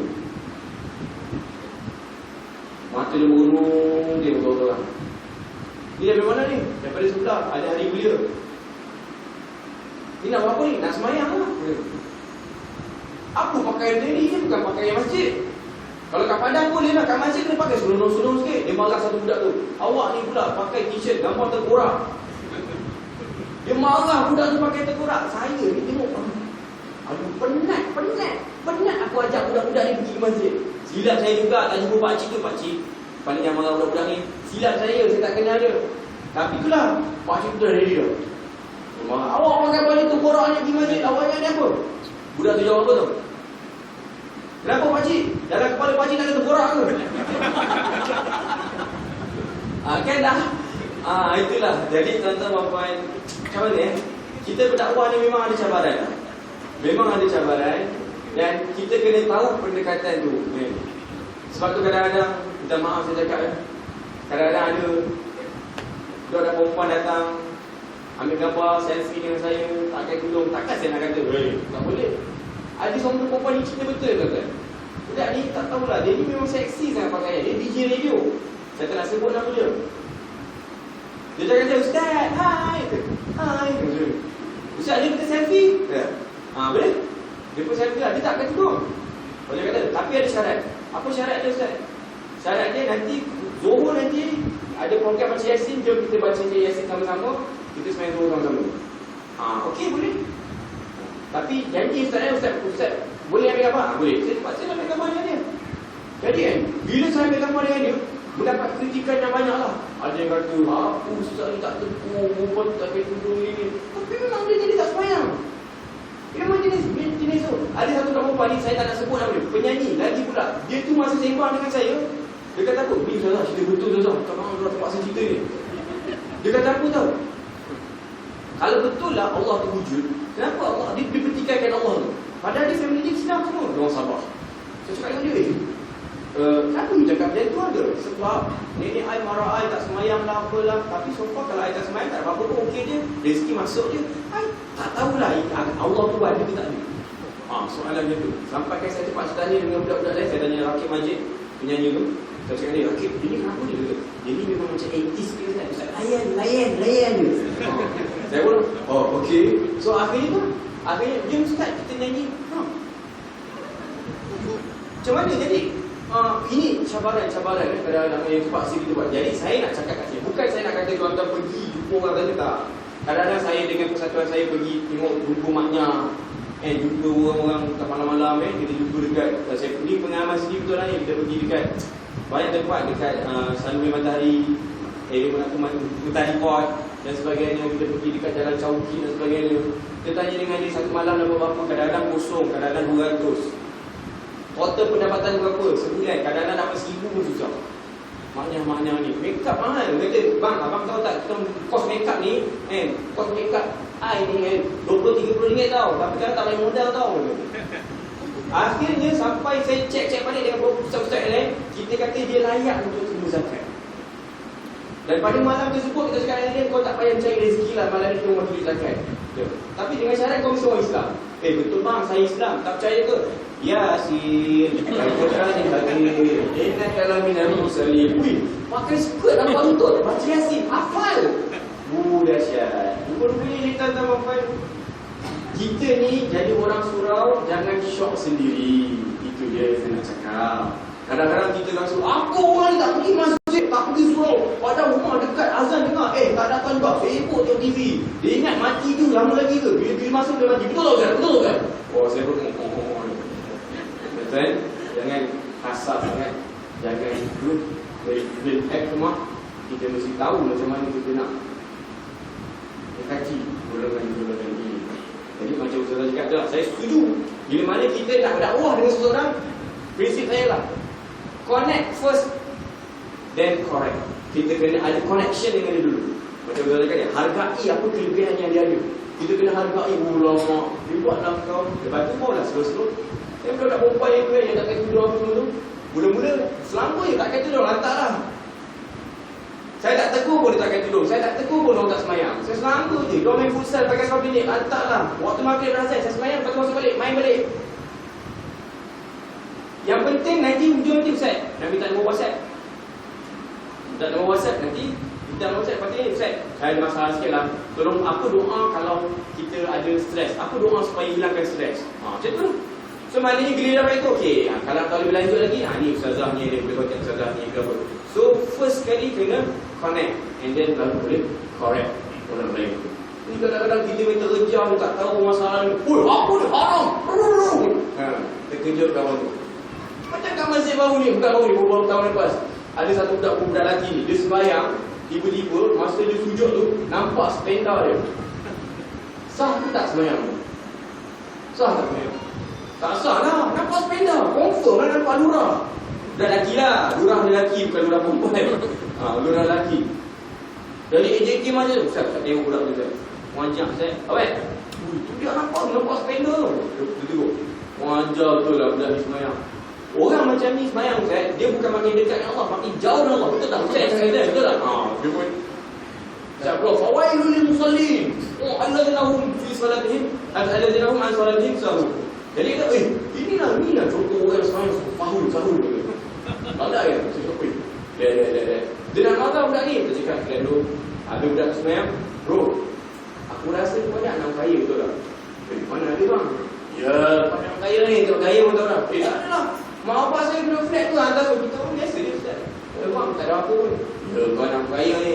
mata dia merunung, dia betul-betul. Ni dari mana ni? Daripada sebelah, ada hari belia. Ni nak buat apa ni? Nak semayang lah. Apa pakaian dia ni? Dia bukan pakaian masjid. Kalau kat Padang boleh lah, kat masjid kena pakai sulung-sulung sikit. Dia marah satu budak tu, awak ni pula pakai t-shirt gambar tengkorak. Dia marah budak tu pakai tengkorak. Saya ni tengok, aduh penat aku ajak budak-budak ni pergi ke masjid. Silap saya juga, tak jumpa pakcik tu. Pakcik paling yang marah budak-budak ni, silap saya tak kenal dia. Tapi itulah, pakcik tu dah ready dah. Dia marah, awak pakai baju tengkorak ni pergi masjid, awaknya ni apa? Budak tu jawab apa tu? Kenapa pakcik? Dalam kepala pakcik nak ada tengkorak ke? Kan dah. Itulah. Jadi tuan-tuan dan puan, macam mana kita berdakwah ni memang ada cabaran. Memang ada cabaran. Dan kita kena tahu pendekatan tu. Sebab tu kadang-kadang, minta maaf saya cakap, kadang-kadang ada perempuan datang, ambil gambar selfie dengan saya, tak pakai tudung. Takkan saya nak kata, tak boleh. Ada seorang perempuan ni cerita betul kan? Budak ni tak tahulah, dia ni memang seksi sangat pakaian. Dia DJ radio. Saya tak nak sebut nama dia. Dia cakap kata, Ustaz, hai. Ustaz, dia kata selfie. Boleh? Dia pun selfie lah, dia tak kata tudung. Boleh kata, tapi ada syarat. Apa syarat dia Ustaz? Syarat dia nanti, Zuhur nanti, ada program baca Yasin, jom kita baca Yasin sama-sama, kita semain Zuhur sama-sama. Okey, boleh. Tapi janji Ustaz, boleh ambil gambar? Boleh. Saya nak ambil gambar dengan dia. Jadi kan, bila saya ambil gambar dengan dia, mendapat kritikan yang banyak lah. Ada yang kata, apa Ustaz ni tak tepu, perempuan tak pakai tudung ni. Tapi memang dia jadi tak semayang. Dia memang jenis tu. Ada satu perempuan ni, saya tak nak sebut nama dia, penyanyi, lagi pula. Dia tu masa sembang dengan saya, dia kata apa? Ni Ustaz, cerita betul Ustaz. Tak mahu orang terpaksa cerita ni. Dia kata apa tau? Kalau betul lah Allah tu wujud, kenapa Allah dipertikaikan Allah tu? Padahal dia family dia Islam semua. Dia orang sabar. Saya cakap dengan dia, kenapa you cakap macam tu ada? Sebab nenek I marah I tak semayang lah apalah. Tapi so far kalau I tak semayang tak apa-apa pun okey je. Rezeki masuk je. I tak tahulah Allah tu ada ke tak ada. Soalan dia tu. Sampai kan saya cepat tanya dengan budak-budak lain. Saya tanya Rakib Majid, penyanyi tu. Saya cakap dia, Rakib, dia ni kenapa dia? Dia ni memang macam 80s ke kan? Ustaz, layan je. Saya pun, okey. So akhirnya dia Ustaz, kita nyanyi. Macam mana jadi? Ini cabaran kadang-kadang yang terpaksa kita buat. Jadi saya nak cakap kat sini, bukan saya nak kata tuan-tuan pergi jumpa orang kata tak. Kadang-kadang saya dengan persatuan saya pergi tengok jumpa maknya, jumpa orang-orang malam-malam, kita jumpa dekat. Saya pergi pengalaman sendiri betul lah ni. Kita pergi dekat banyak tempat, dekat Sanuri Matahari, Matahari Port dan sebagainya. Kita pergi dekat Jalan Chowki dan sebagainya. Kita tanya dengan dia satu malam berapa, kadang-kadang kosong, kadang-kadang 200. Total pendapatan berapa? Sebulan. Kadang-kadang dapat 1,000 pun susah. Maknya ni makeup mahal. Dia kata, bang, abang tahu tak, kita kos makeup ni, kos makeup I ni RM20-30 tau. Tapi kan tak boleh modal tau. Akhirnya sampai saya cek balik dengan pusat-pusat lain, kita kata dia layak untuk terima zakat. Dan pada malam tersebut kita cakap dengan dia, kau tak payah mencari rezeki lah, malam ni cuma tulis zakat. Tapi dengan syarat kau mesti orang Islam. Betul bang, saya Islam. Tak percaya ke? Yasin, Al-Quran yang hadir, inna kalaminal muslim. Pakai skirt nampak lutut, baca Yasin, hafal. Dahsyat. Rupanya tuan-tuan, kita ni jadi orang surau, jangan syok sendiri. Itu dia saya nak cakap. Kadang-kadang kita rasa, aku orang tak pergi masjid, tak pergi surau, padahal rumah dekat, azan dengar, tak datang juga, Facebook tengok TV. Dia ingat mati tu lama lagi ke? Bila masuk dia mati. Betul tak kan? Saya pun betul. Jangan kasar sangat. Jangan ikut impact rumah. Kita mesti tahu macam mana kita nak mengkaji golongan ini. Jadi macam Ustaz cakap dah, saya setuju. Bila mana kita nak berdakwah dengan seseorang, prinsip saya lah, connect first, then correct. Kita kena ada connection dengan dia dulu. Macam Ustaz cakap dia, hargai apa kelebihan yang dia ada. Kita kena hargai ulama. Dia buatlah kau. Lepas tu barulah slow-slow. Saya budak perempuan yang tak kata tudung apa tu. Mula-mula selama je tak kata tudung, lantaklah. Saya tak tegur pun dia tak kata tudung. Saya tak tegur pun orang tak semayang. Saya selama je. Dia main futsal pakai seluar pendek, lantaklah. Waktu maghrib azan saya semayang, lepas tu masuk balik, main balik. Yang penting nanti hujung nanti Ustaz, nak minta nombor WhatsApp. Minta nombor WhatsApp nanti. Minta nombor WhatsApp, lepas ni Ustaz, saya ada masalah sikit lah. Tolong apa doa kalau kita ada stres. Apa doa supaya hilangkan stres. Macam tu. So maknanya bila dapat itu, okey, kalau tak boleh berlanjut lagi, ni ustazah ni, dia boleh kontak ustazah ni ke apa. So first kali kena connect, and then lalu boleh correct orang lain. Ni kadang-kadang kita minta kerja, tak tahu masalah ni. Apa ni haram? Terkejut kawan tu. Macam kat masjid baru ni, bukan baru ni, beberapa tahun lepas. Ada satu budak lelaki ni, dia sembahyang, tiba-tiba masa dia sujud tu, nampak spenda dia. Sah ke tak sembahyang tu? Sah tak sembahyang? Tak sah lah, nampak sepeda. Confirm lah nampak lurah. Budak lelaki lah, lurah lelaki bukan lurah perempuan. Lurah lelaki. Jadi AJK macam tu, Ustaz tengok budak tu Ustaz. Wajah Ustaz, awet. Tu dia nampak sepeda. Dia tengok. Wajah betul lah budak ni semayang. Orang macam ni semayang Ustaz, dia bukan makin dekat dengan Allah, makin jauh dengan Allah. Betul tak? Ustaz betul tak? Dia pun Ustaz bro, fawailul lil musallin. Alladzina hum fi salatihim, alladzina hum an salatihim sahun. Jadi kata, inilah contoh orang semayang sahur. Tak ada ya? Saya cakap, dia nak marah budak ni. Dia cakap, dulu ada budak semayang, bro, aku rasa tu banyak nak kaya betul tak? Mana ada bang? Ya, banyak kaya ni, tengok kaya pun tahu tak? Tak ada lah. Mak apa saya kena flat tu, hantar tu. Kita pun biasa dia Ustaz. Bang, tak ada apa pun. Ya, kau nak kaya ni.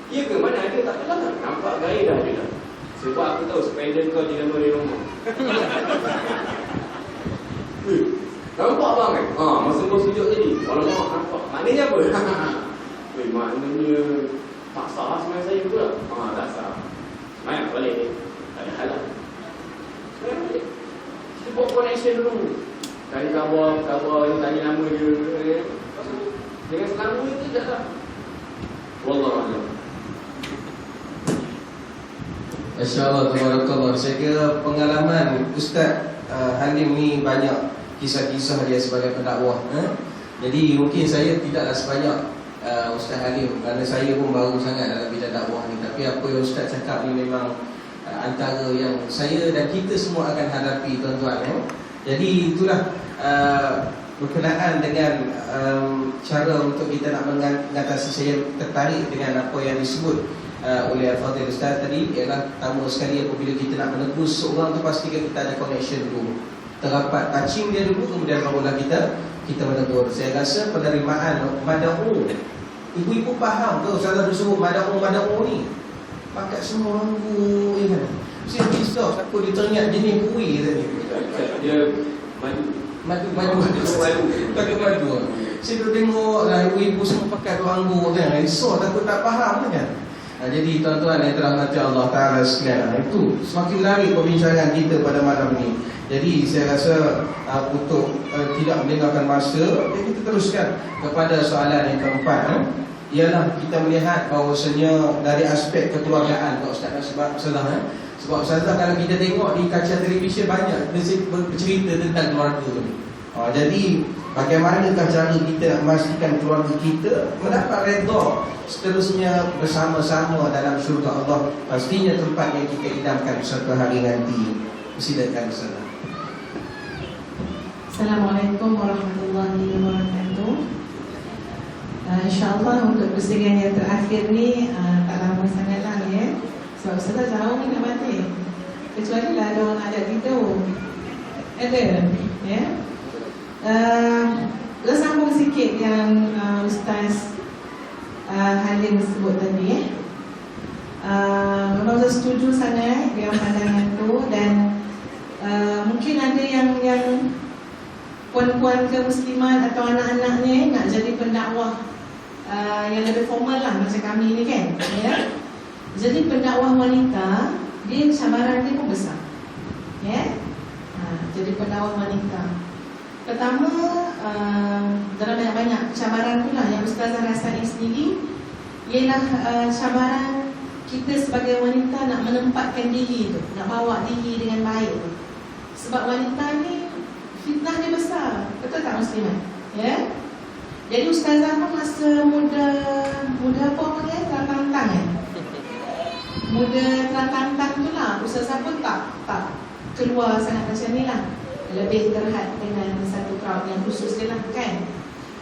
Ya ke? Mana ada? Tak ada lah. Nampak kaya dah ada dah. Sebab aku tahu spender kau di rumah. Nampak bang kan? Masa kau sujud tadi. Alamak, nampak. Maknanya apa? Maknanya tak sah semayang saya pula. Tak sah. Semayang balik ni. Tak ada halal. Semayang balik. Kita buat connection dulu. Tanya khabar, tanya nama dia. Dengan selama itu je lah. Wallahualam. InsyaAllah, tabarakallah. Saya kira pengalaman Ustaz Halim ni banyak kisah-kisah dia sebagai pendakwah. Jadi mungkin saya tidaklah sebanyak Ustaz Halim, kerana saya pun baru sangat dalam bidang dakwah ni. Tapi apa yang Ustaz cakap ni memang antara yang saya dan kita semua akan hadapi, tuan-tuan. Jadi itulah berkenaan dengan cara untuk kita nak mengatasi. Saya tertarik dengan apa yang disebut oleh Al-Fadhil Ustaz tadi, ialah pertama sekali apabila kita nak menegur seorang tu, pastikan kita ada connection dulu, terdapat touching dia dulu, kemudian barulah kita menegur. Saya rasa penerimaan mad'u, ibu-ibu faham tu salah disebut mad'u ni pakai semua lampu kan. Saya risau siapa dia teringat jenis kuih tadi. Dia madu pakai madu. Saya dulu tengok lah ibu-ibu semua pakai lampu kan. Risau takut tak faham kan. Jadi tuan-tuan yang dirahmati Allah Ta'ala sekalian, itu semakin lari perbincangan kita pada malam ni. Jadi saya rasa untuk tidak meninggalkan masa, kita teruskan kepada soalan yang keempat. Ialah kita melihat bahawasanya dari aspek kekeluargaan, Pak Ustaz dan Ustazah. Sebab Ustazah kalau kita tengok di kaca televisyen banyak bercerita tentang keluarga tu. Jadi bagaimanakah cara kita nak memastikan keluarga kita mendapat redha seterusnya bersama-sama dalam syurga Allah, pastinya tempat yang kita idamkan suatu hari nanti. Silakan Ustazah. Assalamualaikum warahmatullahi wabarakatuh. InsyaAllah untuk persediaan yang terakhir ni tak lama sangat lah ya. Sebab Ustazah jauh ni nak mati. Kecuali lah ada orang ajak kita. Ada ya. Sambung sikit yang Ustaz Halim sebut tadi. Memang saya setuju sangat dengan pandangan tu. Dan mungkin ada yang puan-puan ke muslimat atau anak-anaknya nak jadi pendakwah yang lebih formal lah macam kami ni kan ya? Jadi pendakwah wanita, dia cabaran dia pun besar ya? Jadi pendakwah wanita, pertama dalam banyak cabaran tu lah yang Ustazah rasain sendiri, ialah cabaran kita sebagai wanita nak menempatkan diri tu, nak bawa diri dengan baik tu. Sebab wanita ni fitnah dia besar. Betul tak muslimat? Ya. Jadi ustazah pun masa muda apa panggil? Terantang muda terantang tu lah. Ustazah pun tak keluar sangat macam ni lah. Lebih terhad dengan satu crowd yang khusus dia lah kan.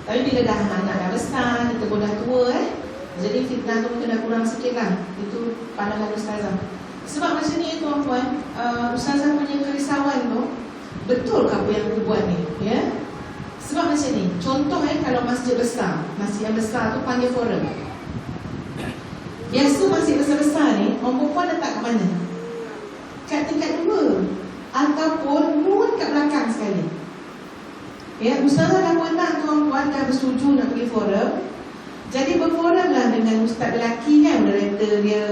Tapi bila dah anak dah besar, kita pun dah tua jadi fitnah tu mungkin dah kurang sikit lah. Itu pandangan ustazah. Sebab macam ni tuan-tuan, ustazah punya kerisauan tu, betul ke apa yang aku buat ni? Ya? Sebab macam ni, contoh kalau masjid besar, masjid yang besar tu panggil forum. Biasa masjid besar-besar ni, orang perempuan letak kat mana? Kat tingkat 2 ataupun mun kat belakang sekali. Ya, ustazah dah pernah tuan-tuan dah bersetuju nak pergi forum. Jadi berforum lah dengan ustaz lelaki kan, moderator dia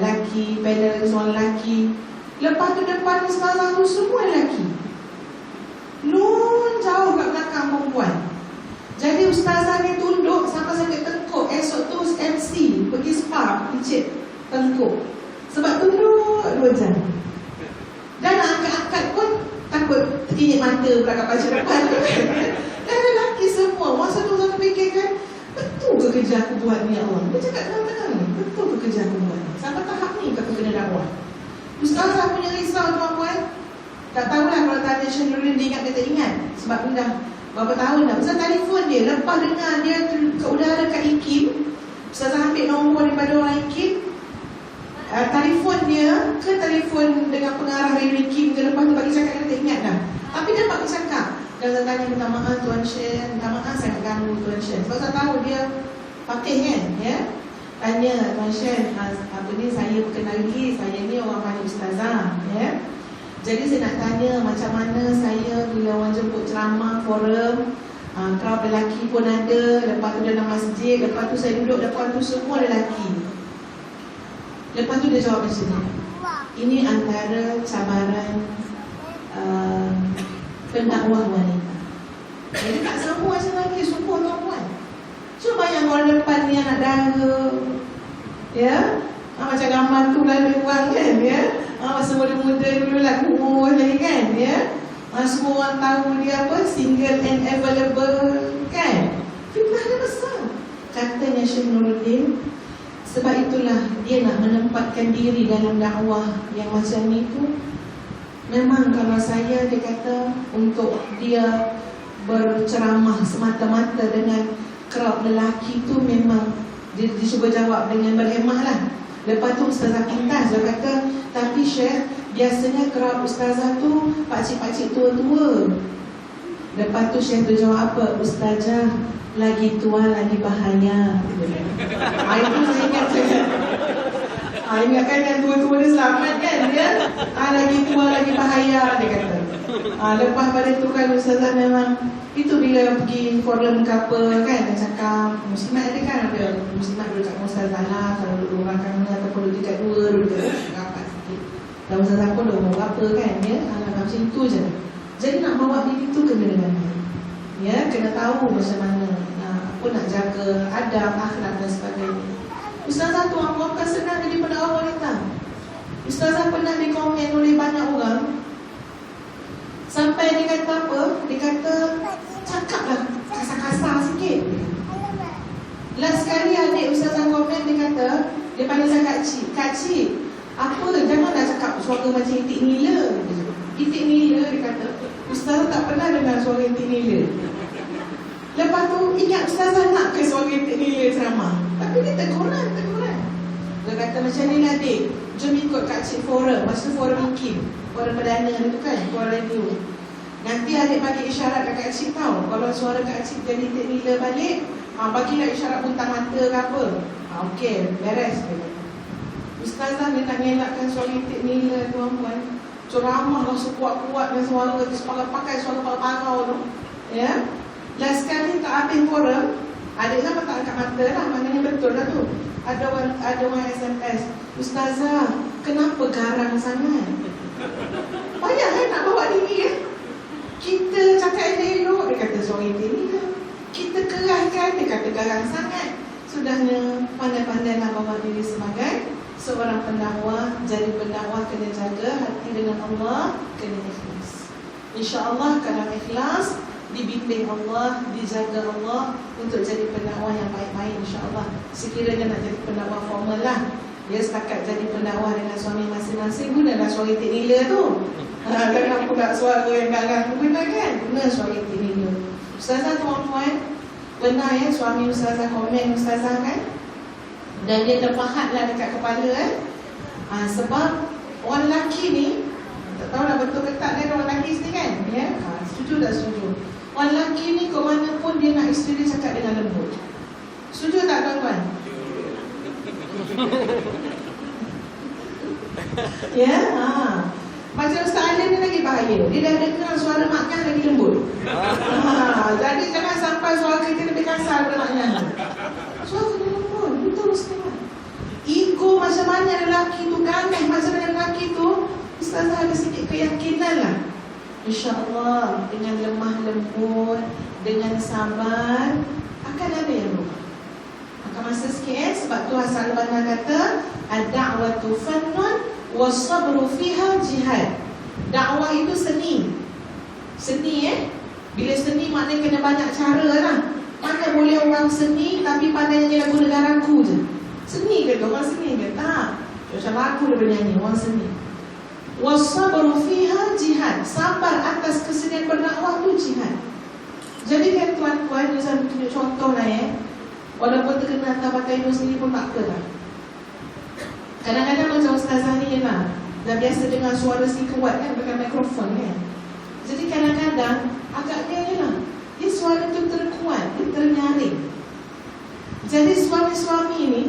lelaki, panel seorang lelaki. Lepas tu depan ustazah tu semua lelaki. Nun jauh kat belakang perempuan. Jadi ustazah ni tunduk sampai sakit tengkuk. Esok tu MC pergi spa, picit tengkuk. Sebab tunduk 2 jam. Dan nak angkat-angkat pun takut terkinyit mata pula kat baca depan tu kan. Dan lelaki semua. Masa tu saya fikirkan, betul ke kerja aku buat ni Allah? Dia cakap tengah-tengah ni, betul ke kerja aku buat ni? Sampai tahap ni aku kena dakwah. Ustazah punya risau tuan-tuan. Tak tahulah kalau tanya Syekh Nuruddin, dia ingat dia tak ingat. Sebab pun dah berapa tahun dah. Pasal telefon dia, lepas dengar dia ke udara kat IKIM, ustazah ambil nombor daripada orang IKIM, telefon dia ke telefon dengan pengarah radio IKIM ke, lepas tu bagi cakap dia tak ingat dah. Tapi dia dapat bercakap. Dan saya tanya, minta maaf Tuan Syekh, minta maaf saya nak ganggu Tuan Syekh. Sebab saya tahu dia pakai kan, ya. Tanya Tuan Syekh, apa ni saya perkenali, saya ni orang panggil ustazah, ya. Jadi saya nak tanya macam mana saya bila orang jemput ceramah, forum, crowd lelaki pun ada, lepas tu dalam masjid, lepas tu saya duduk depan tu semua lelaki. Lepas tu dia jawab macam ni, ini antara cabaran pendakwah wanita. Jadi tak semua macam lagi, semua tuan-tuan. Cuba bayang orang depan ni anak dara, ya, macam gambar tu lalu orang kan, ya. Masa muda-muda dulu lah, kurus lagi kan, ya. Semua orang tahu dia apa, single and available kan. Fitnah dia besar. Katanya Syekh Nuruddin, sebab itulah dia nak menempatkan diri dalam dakwah yang macam ni tu. Memang kalau saya, dia kata, untuk dia berceramah semata-mata dengan crowd lelaki tu, memang dia cuba jawab dengan berhemah lah. Lepas tu ustazah pintas, dia kata, tapi Syekh, biasanya crowd ustazah tu pakcik-pakcik tua-tua. Lepas tu Syekh tu jawab apa? Ustazah, lagi tua lagi bahaya. Itu saya ingat saya. Ingatkan yang tua-tua dia selamat kan dia. Lagi tua lagi bahaya, dia kata. Lepas pada tu kan ustazah memang, itu bila pergi forum ke apa kan, dia cakap muslimat ada kan, ada muslimat duduk kat ustazah lah. Kalau duduk orang kanan ataupun duduk kat 2, duduk rapat sikit. Dan ustazah pun duduk mau apa kan, ya. Macam tu je. Jadi nak bawa diri tu kena dengan dia, ya, kena tahu macam mana apa nak jaga adab, akhlak dan sebagainya. Ustazah tu bukan senang jadi pendakwah wanita. Ustazah pernah dikomen oleh banyak orang, sampai dia kata apa? Dia kata, cakaplah kasar-kasar sikit. Last sekali adik ustazah komen, dia kata, dia panggil saya kak-cik, apa, janganlah cakap suara macam itik nila. Itik nila, dia kata. Ustazah tak pernah dengar suara itik nila. Lepas tu, ingat ustazah nak ke suara itik nila ceramah. Tapi dia teguran. Dia kata macam ni lah adik, jom ikut kak-cik forum. Masa forum IKIM, forum perdana tu kan, forum radio. Nanti adik bagi isyarat kat kak-cik tau. Kalau suara kak-cik jadi itik nila balik, bagilah isyarat buntang mata ke apa. Okey, beres. Ustazah dia nak ngelakkan suara itik nila tuan-tuan. Ceramah lah sekuat-kuat dan suara pakai suara parau tu, ya. Last sekali tak habis forum, adik sama tak angkat mata lah, maknanya betul lah tu. Ada orang SMS, ustazah, kenapa garang sangat? Payah nak bawa diri Kita cakap elok, dia kata suara itik nila. Kita kerahkan, dia kata garang sangat. So Sudahnya pandai-pandailah bawa diri sebagai seorang pendakwah. Jadi pendakwah kena jaga hati dengan Allah, kena ikhlas. InsyaAllah kalau ikhlas, dibimbing Allah, dijaga Allah untuk jadi pendakwah yang baik-baik, insyaAllah. Sekiranya nak jadi pendakwah formal lah, dia setakat jadi pendakwah dengan suami masing-masing, gunalah suara teknila tu. Jangan pula suara yang garang guna kan, guna suara teknila. Ustazah tuan-tuan, pernah ya suami ustazah komen ustazah kan, dan dia terpahat lah dekat kepala sebab orang lelaki ni, tak tahu lah betul ke tak dia orang lelaki sini kan ya? Setuju tak setuju? Orang lelaki ni ke mana pun dia nak isteri dia cakap dengan lembut. Setuju tak tuan-tuan? Ya, macam Ustaz Alim ni lagi bahaya. Dia dah dengar suara maknya lagi lembut. Jadi jangan sampai suara kita lebih kasar daripada maknya. Suara dia lembut, betul Ustaz. Ego macam mana lelaki tu, ganas macam mana lelaki tu, Ustazah ada sikit keyakinan lah. InsyaAllah dengan lemah lembut, dengan sabar, akan ada yang berubah. Akan masa sikit sebab tu Hasan al-Banna kata ad-da'watu fannun was-sabru fiha jihad. Dakwah itu seni. Seni bila seni maknanya kena banyak cara lah. Mana boleh orang seni tapi pandainya lagu negaraku je. Seni ke orang seni ke? Tak. Macam lagu dia bernyanyi, orang seni. Was-sabru fiha jihad. Sabar atas kesenian berdakwah tu jihad. Jadi kan tuan-tuan, saya tunjuk contoh lah walaupun terkenal tak pakai hidung sendiri pun tak apa lah. Kadang-kadang macam ustazah ni lah, dah biasa dengar suara si kuat kan pakai mikrofon kan. Jadi kadang-kadang agaknya lah, dia suara tu terkuat, dia ternyaring. Jadi suami-suami ni,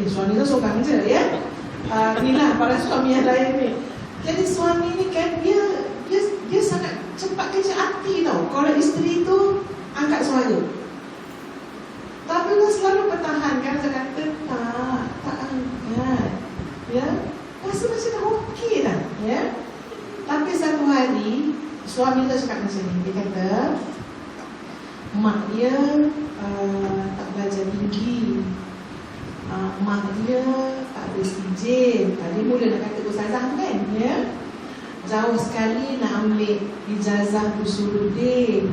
suami tu seorang je ya. Inilah para suami yang lain ni. Jadi suami ni kan dia sangat cepat kerja hati tau. Kalau isteri tu angkat suara, tapi dia selalu pertahankan. Dia kata tak angkat ya, rasa macam dah okey dah ya. Tapi satu hari suami dia cakap macam ni. Dia kata mak dia tak belajar tinggi, mak dia tak ada sijil. Dia mula nak kata ustazah kan ya, jauh sekali nak ambil ijazah usuluddin,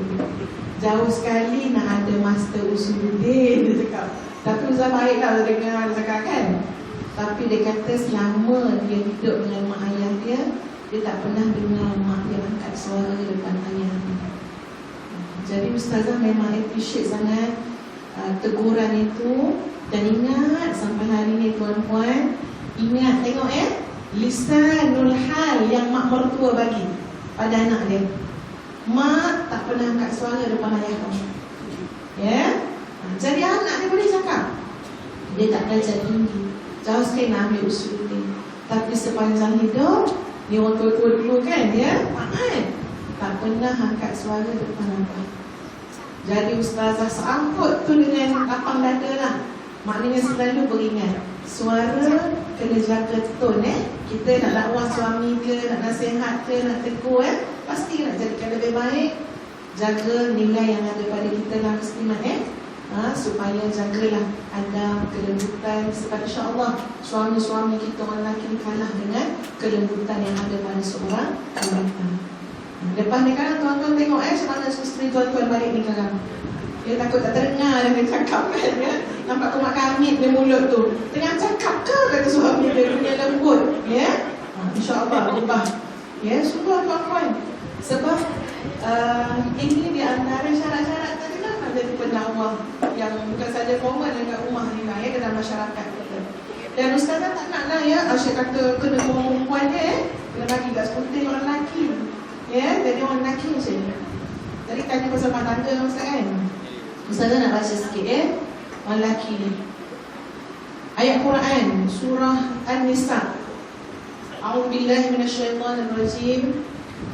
jauh sekali nak ada master usuluddin, dia cakap. Tapi Ustazah baik lah dengar dia cakap kan. Tapi dia kata selama dia hidup dengan mak ayah dia, dia tak pernah dengar mak dia angkat suara depan ayah dia. Jadi Ustazah memang appreciate sangat teguran itu. Dan ingat sampai hari ni tuan-puan, ingat tengok lisanul hal yang mak mertua bagi pada anak dia. Mak tak pernah angkat suara depan ayah kamu ya. Jadi anak dia boleh cakap, dia tak belajar tinggi, jauh sekali nak ambil usuluddin, tapi sepanjang hidup ni orang tua-tua dulu kan ya, tak pernah angkat suara depan apa. Jadi ustazah seangkut tu dengan lapang dada lah. Maknanya selalu beringat, suara kena jaga tone Kita nak dakwah suami ke, nak nasihat ke, nak tegur pasti nak jadikan lebih baik. Jaga nilai yang ada pada kita dalam muslimat supaya jagalah adab, kelembutan. Sebab insya-Allah suami-suami kita orang lelaki kalah dengan kelembutan yang ada pada seorang wanita. Lepas ni kan tuan-tuan tengok macam mana isteri tuan-tuan balik ni sekarang. Dia takut tak terdengar dia cakap kan ya. Nampak kumat kamit dia mulut tu. Tengah cakap ke kata suami dia punya lembut ya. InsyaAllah berubah. Ya, syukur tuan-tuan. Sebab ini di antara syarat-syarat tadi lah nak jadi pendakwah yang bukan saja formal dekat rumah ni lah ya, dalam masyarakat kita. Dan ustazah tak nak lah ya, Asyik kata kena orang perempuan dia kena bagi kat seperti orang lelaki ya, jadi orang lelaki macam ni. Tadi tanya pasal rumah tangga ustaz kan. Ustazah nak baca sikit orang lelaki ni. Ayat Quran surah An-Nisa. A'udzubillahi minasyaitonirrajim.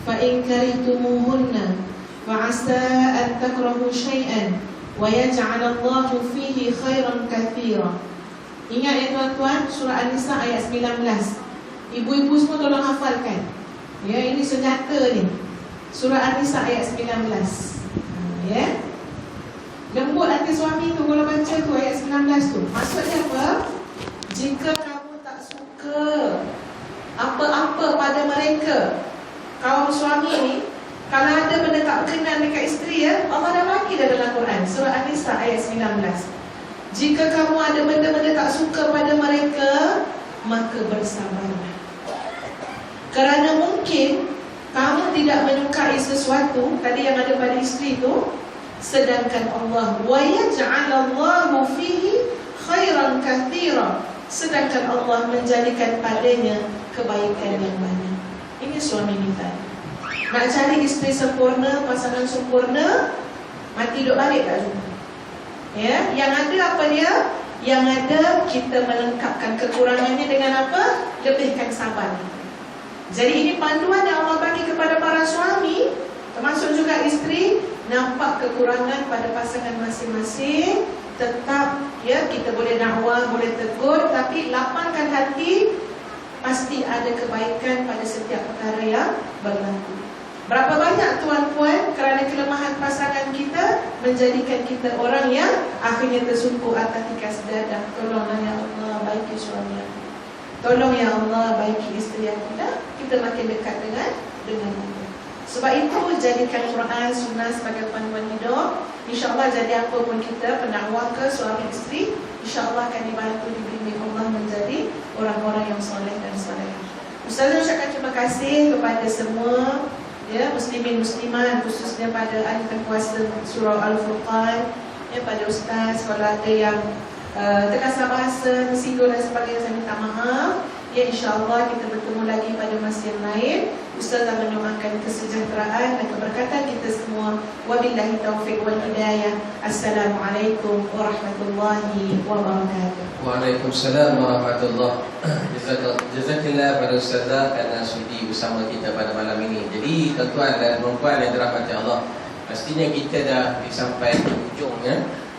Fa in karihtumuhunna fa 'asa an takrahu syai'an wa yaj'al Allahu fihi khairan katsira. Ingat ya tuan-tuan, surah An-Nisa ayat 19. Ibu-ibu semua tolong hafalkan. Ya, ini senjata ni. Surah An-Nisa ayat 19. Ya. Lembut hati suami tu kalau baca tu ayat 19 tu. Maksudnya apa? Jika kamu tak suka apa-apa pada mereka, kaum suami ni, kalau ada benda tak berkenan dekat isteri ya, Allah dah bagi dah dalam Quran, surah An-Nisa ayat 19. Jika kamu ada benda-benda tak suka pada mereka, maka bersabarlah. Kerana mungkin kamu tidak menyukai sesuatu tadi yang ada pada isteri tu, sedangkan Allah wa yaj'alallahu fihi khairan katsira, sedangkan Allah menjadikan padanya kebaikan yang banyak. Ini suami minta. Nak cari isteri sempurna, pasangan sempurna, mati duduk balik tak jumpa. Ya, yang ada apa dia? Yang ada kita melengkapkan kekurangannya dengan apa? Lebihkan sabar. Jadi ini panduan yang Allah bagi kepada para suami, termasuk juga isteri. Nampak kekurangan pada pasangan masing-masing, tetap ya kita boleh dakwah, boleh tegur, tapi lapangkan hati, pasti ada kebaikan pada setiap perkara yang berlaku. Berapa banyak tuan-puan kerana kelemahan pasangan kita menjadikan kita orang yang akhirnya tersungkur atas tikas dadah. Tolonglah ya Allah baiki suami aku, tolong ya Allah baiki isteri aku, dah kita makin dekat dengan Allah. Sebab itu jadikan Quran sunnah sebagai panduan hidup. InsyaAllah jadi apa pun kita pendakwah ke suami isteri, InsyaAllah akan dibantu dibimbing Allah menjadi orang-orang yang soleh dan solehah. Ustazah ucapkan terima kasih kepada semua ya, muslimin muslimat, khususnya pada ahli kuasa surah Al-Furqan, ya, pada ustaz kalau ada yang terkasar bahasa, tersinggung dan sebagainya, saya minta maaf. Ya, insyaAllah kita bertemu lagi pada masa yang lain. Ustazah mendoakan kesejahteraan dan keberkatan kita semua. Wabillahi taufiq wal hidayah. Assalamualaikum warahmatullahi wabarakatuh. Waalaikumsalam warahmatullahi wabarakatuh. Jazakillah pada Ustazah kerana sudi bersama kita pada malam ini. Jadi tuan-tuan dan puan-puan yang dirahmati Allah, pastinya kita dah sampai ke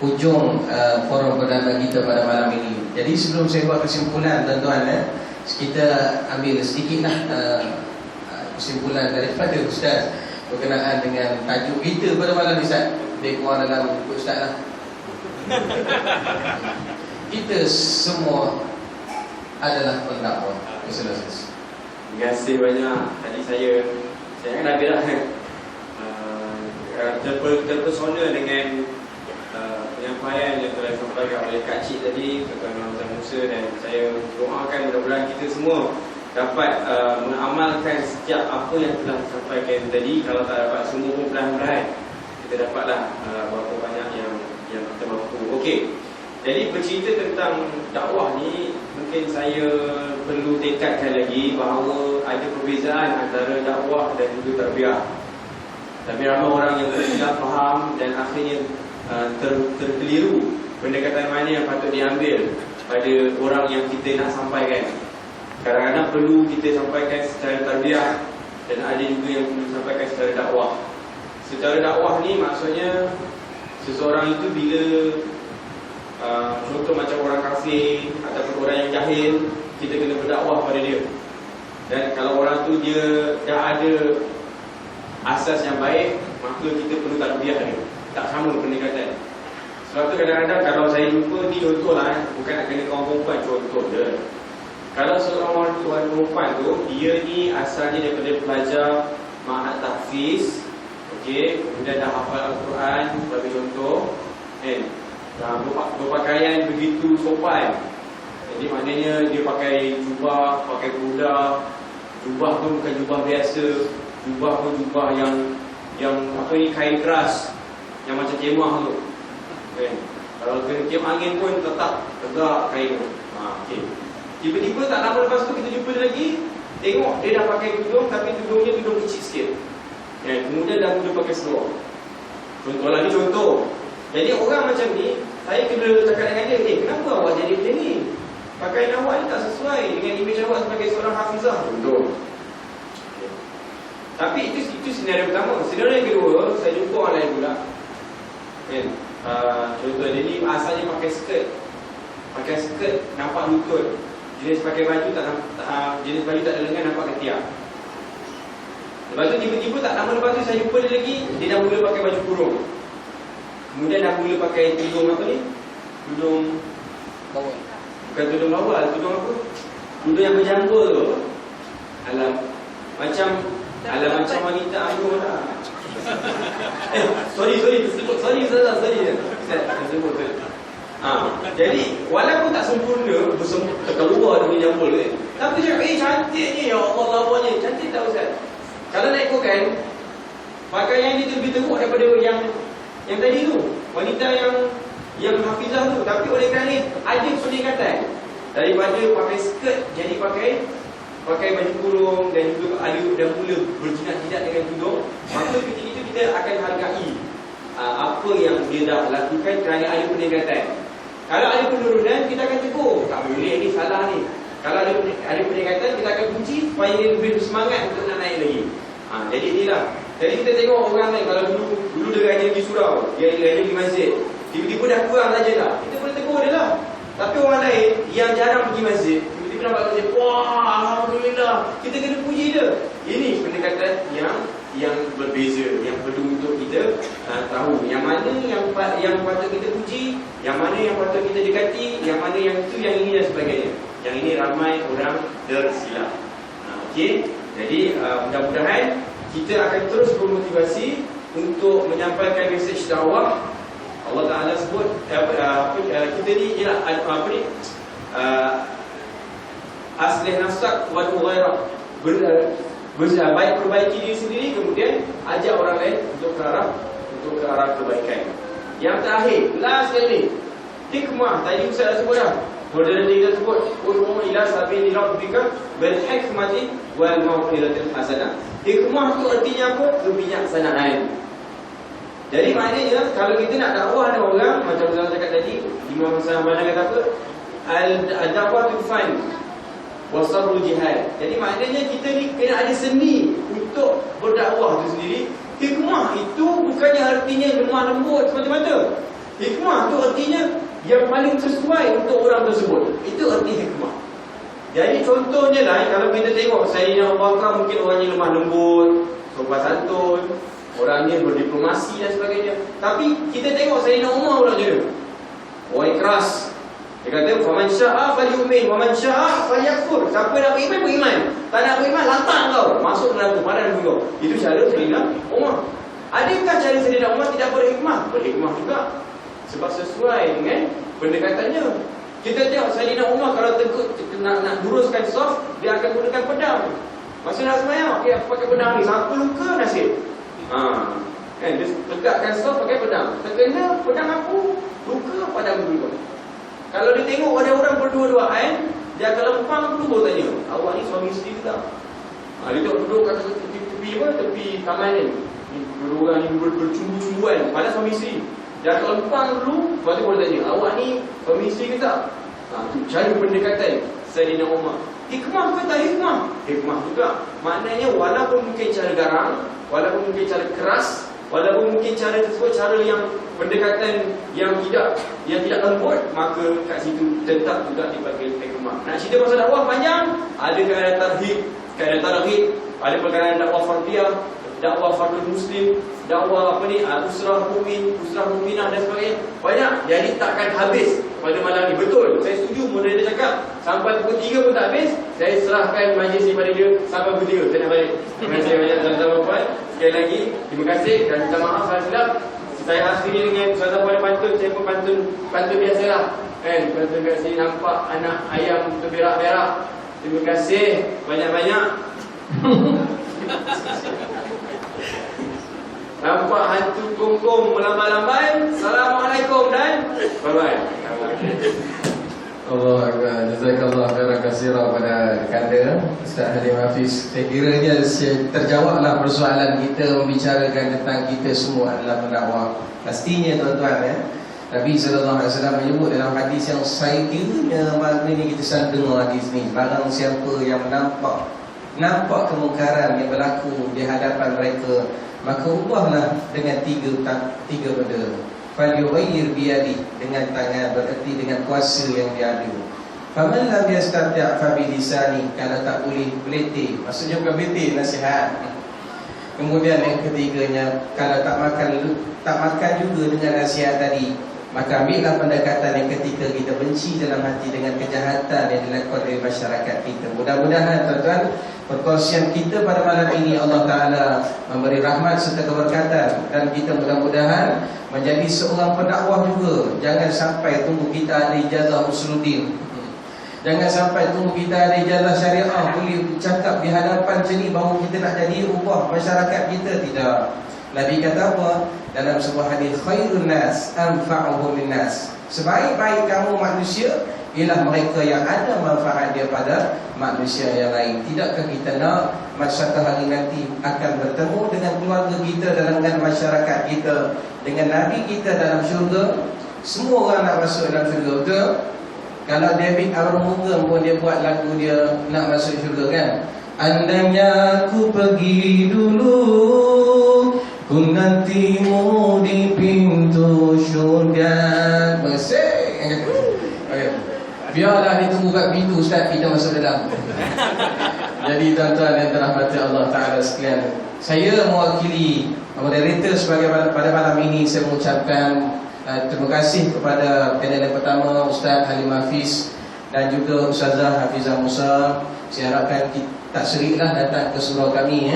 ujung forum perdana kita pada malam ini. Jadi sebelum saya buat kesimpulan tuan-tuan, kita ambil sedikitlah kesimpulan daripada Ustaz berkenaan dengan tajuk kita pada malam ni. Ustaz, lebih kurang dalam buku Ustaz lah. Kita semua adalah pendakwah. Selesai. Terima kasih banyak. Tadi saya kan ada lah terpesona dengan penyampaian yang telah disampaikan oleh Kak Cik tadi, Tuan Ustaz Musa, dan saya doakan mudah-mudahan kita semua dapat mengamalkan setiap apa yang telah disampaikan tadi. Kalau tak dapat semua pun perlahan-lahan kita dapatlah berapa banyak yang kita mampu. Okey. Jadi bercerita tentang dakwah ni, mungkin saya perlu tekadkan lagi bahawa ada perbezaan antara dakwah dan juga tarbiyah. Tapi ramai orang yang tidak faham dan akhirnya terkeliru pendekatan mana yang patut diambil pada orang yang kita nak sampaikan. Kadang-kadang perlu kita sampaikan secara tarbiyah dan ada juga yang perlu disampaikan secara dakwah. Secara dakwah ni maksudnya seseorang itu bila contoh macam orang kafir ataupun orang yang jahil, kita kena berdakwah pada dia. Dan kalau orang tu dia dah ada asas yang baik, maka kita perlu tarbiyah dia. Tak sama pendekatan. Sebab tu kadang-kadang kalau saya jumpa ni, contohlah, bukan nak kena kawan perempuan, contoh je. Kalau seorang tuan perempuan tu, dia ni asalnya daripada pelajar ma'had tahfiz, okey, kemudian dah hafal Al-Quran sebagai contoh, berpakaian begitu sopan. Jadi maknanya dia pakai jubah, pakai burdah. Jubah pun bukan jubah biasa, jubah pun jubah yang apa ni, kain keras, yang macam kemah tu. Kalau kena tiup angin pun tetap tegak kain tu. Okay. Tiba-tiba tak lama lepas tu kita jumpa dia lagi, tengok dia dah pakai tudung, tapi tudungnya tudung kecil sikit. Kemudian dah mula pakai seluar. Contoh lagi contoh. Jadi orang macam ni, saya kena cakap dengan dia, kenapa awak jadi macam ni? Pakaian awak ni tak sesuai dengan imej awak sebagai seorang hafizah. Contoh. Tapi itu senario pertama. Senario yang kedua, saya jumpa orang lain pula. Contoh dia ni asalnya pakai skirt. Pakai skirt nampak lutut. Jenis pakai baju jenis baju tak ada lengan, nampak ketiak. Lepas tu tiba-tiba tak lama lepas tu saya jumpa dia lagi, dia dah mula pakai baju kurung. kemudian dah mula pakai tudung apa ni? Tudung Bawal. bukan tudung bawal, tudung apa? Tudung yang berjambul tu. Macam wanita ayu lah. Sorry. Saya sebut. Jadi walaupun tak sempurna, terkeluar dengan jambul ni. Tapi cakap, cantiknya ya Allah lawanya. Cantik tak Ustaz? Kalau nak ikutkan, pakaian dia lebih teruk daripada yang tadi tu. Wanita yang hafizah tu. Tapi oleh kerana ada peningkatan daripada pakai skirt jadi pakai baju kurung dan juga ada dah mula berjinak-jinak dengan tudung, maka ketika itu kita akan hargai apa yang dia dah lakukan kerana ada peningkatan. Kalau ada penurunan, kita akan tegur, tak boleh, ni salah ni. Kalau ada peningkatan, kita akan puji supaya dia lebih bersemangat untuk nak naik lagi. Jadi inilah. Jadi kita tengok orang lain, kalau dulu dia rajin pergi surau, dia rajin pergi masjid, tiba-tiba dah kurang saja lah, kita boleh tegur dia lah. Tapi orang lain yang jarang pergi masjid, tiba-tiba nampak masjid, wah alhamdulillah, kita kena puji dia. Ini pendekatan yang berbeza, yang perlu untuk kita tahu yang mana yang patut kita puji, yang mana yang patut kita dekati, yang mana yang itu, yang ini dan sebagainya. Yang ini ramai orang tersilap. Okey, jadi mudah-mudahan kita akan terus bermotivasi untuk menyampaikan mesej dakwah. Allah Ta'ala sebut kita ni ialah aslih nafsak wa ghairah. Baik perbaiki diri sendiri, kemudian ajak orang lain untuk ke arah kebaikan. Yang terakhir, last sekali, hikmah. Tadi Ustaz dah sebut dah. Modern kita sebut ud'u ila sabili rabbika bil hikmati wal mau'izatil hasanah. Hikmah tu artinya apa? Kebijaksanaan. Jadi maknanya kalau kita nak dakwah dengan orang, macam Ustaz cakap tadi, Imam Hasan Banang kata apa? Al-da'watu fan wasarul jihad. Jadi maknanya kita ni kena ada seni untuk berdakwah tu sendiri. Hikmah itu bukannya artinya lemah lembut semata-mata. Hikmah tu artinya yang paling sesuai untuk orang tersebut. Itu arti hikmah. Jadi contohnya lah, kalau kita tengok Sayyidina Abu Bakar, mungkin orangnya lemah lembut, sopan santun, orangnya berdiplomasi dan sebagainya. Tapi kita tengok Sayyidina Umar pula je, orang keras. Dia kata, "Faman syaa falyu'min, wa man syaa falyakfur." Siapa nak beriman, tak nak beriman, lantang kau, masuk neraka, padan kau. Itu cara Sayyidina Umar. Adakah cara Sayyidina Umar tidak berhikmah? Berhikmah juga, sebab sesuai dengan pendekatannya. Kita tengok Sayyidina Umar kalau nak luruskan saf, dia akan gunakan pedang. Masa nak sembahyang, okey, aku pakai pedang ni, siapa luka nasib. Kan dia tegakkan saf pakai pedang. Terkena pedang aku, luka padam dulu. Kalau dia tengok ada orang berdua-duaan, dia akan lempang dulu baru tanya, awak ni suami isteri ke tak? Dia duduk kat tepi taman ni. Dua orang ni bercumbu-cumbuan, padahal suami isteri. Dia akan lempang dulu, lepas tu baru tanya, awak ni suami isteri ke tak? Itu cara pendekatan Sayyidina Umar. Hikmah ke tak hikmah? Hikmah juga. Maknanya walaupun mungkin cara garang, walaupun mungkin cara keras, walaupun mungkin cara tersebut cara yang pendekatan yang tidak lembut, maka kat situ tetap juga dipakai hikmah. Nak cerita pasal dakwah panjang, ada keadaan tarhib, keadaan targhib, ada perkara dakwah fardiyah, dakwah fardul muslim, dakwah usrah mukmin, usrah mukminah dan sebagainya. Banyak, jadi takkan habis pada malam ni. Betul, saya setuju moderator cakap sampai pukul 3 pun tak habis. Saya serahkan majlis ni pada dia sampai pukul 3. Saya nak balik. Terima kasih banyak tuan-tuan dan puan. Sekali lagi terima kasih dan minta maaf kalau silap. Saya akhiri dengan Ustaz pada pantun. Saya pun pantun biasalah. Kan, pantun kat sini nampak anak ayam terberak-berak. Terima kasih banyak-banyak. Nampak hantu kongkong melambai-lambai. Assalamualaikum dan bye-bye. Allah Akbar. Jazakallah khairan katsira pada kanda Ustaz Halim Hafiz. Saya kiranya terjawablah persoalan kita membicarakan tentang kita semua adalah pendakwah. Pastinya tuan-tuan ya. Nabi SAW menyebut dalam hadis yang saya kiranya malam ini kita sedang dengar hadis ni. Barang siapa yang nampak kemungkaran yang berlaku di hadapan mereka, maka ubahlah dengan tiga benda. Falyughayyir biyadi, dengan tangan, berarti dengan kuasa yang dia ada. Faman lam yastati' fa bilisani, kalau tak boleh beliti, maksudnya bukan beliti, nasihat. Kemudian yang ketiganya, kalau tak makan juga dengan nasihat tadi, maka ambillah pendekatan yang ketika kita benci dalam hati dengan kejahatan yang dilakukan oleh masyarakat kita. Mudah-mudahan tuan-tuan, perkongsian kita pada malam ini Allah Ta'ala memberi rahmat serta keberkatan, dan kita mudah-mudahan menjadi seorang pendakwah juga. Jangan sampai tunggu kita ada ijazah usuluddin, jangan sampai tunggu kita ada ijazah syariah boleh cakap di hadapan macam ni baru kita nak jadi ubah masyarakat kita. Tidak. Nabi kata apa? Dalam sebuah hadis, khairun nas anfa'uhum linnas. Sebaik-baik kamu manusia ialah mereka yang ada manfaat daripada manusia yang lain. Tidakkah kita nak suatu hari nanti akan bertemu dengan keluarga kita, dengan masyarakat kita, dengan Nabi kita dalam syurga? Semua orang nak masuk dalam syurga, betul? Kalau David Arumugam pun dia buat lagu dia nak masuk syurga kan? Andainya aku pergi dulu, ku nantimu di pintu syurga. Bersih. Okay. Biarlah dia tunggu kat pintu, Ustaz, kita masuk dalam. Jadi tuan-tuan yang dirahmati Allah Ta'ala sekalian, saya mewakili moderator sebagai pada malam ini, saya mengucapkan terima kasih kepada panel yang pertama, Ustaz Halim Hafiz dan juga Ustazah Hafizah Musa. Saya harapkan kita tak seriklah datang ke surau kami,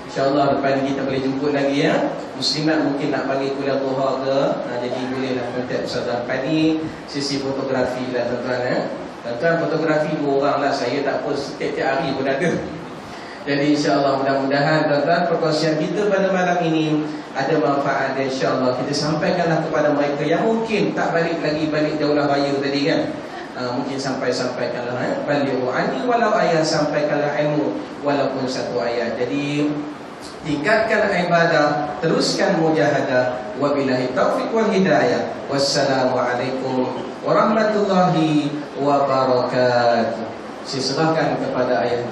InsyaAllah depan kita boleh jemput lagi ya. Muslimat mungkin nak panggil kuliah duha ke, jadi bolehlah kontak Ustazah Pani. Sesi fotografi lah tuan-tuan Tuan-tuan, fotografi 2 orang lah, saya tak apa, setiap hari pun ada. Jadi insyaAllah mudah-mudahan tuan-tuan perkongsian kita pada malam ini ada manfaat, dan insyaAllah kita sampaikanlah kepada mereka yang mungkin tak balik Daulah Raya tadi kan. Mungkin sampaikanlah balighu anni walau ayat, sampaikanlah ilmu walaupun satu ayat. Jadi tingkatkan ibadah, teruskan mujahadah. Wabillahi taufiq wal hidayah. Wassalamualaikum warahmatullahi wabarakatuh. Saya serahkan kepada ayah.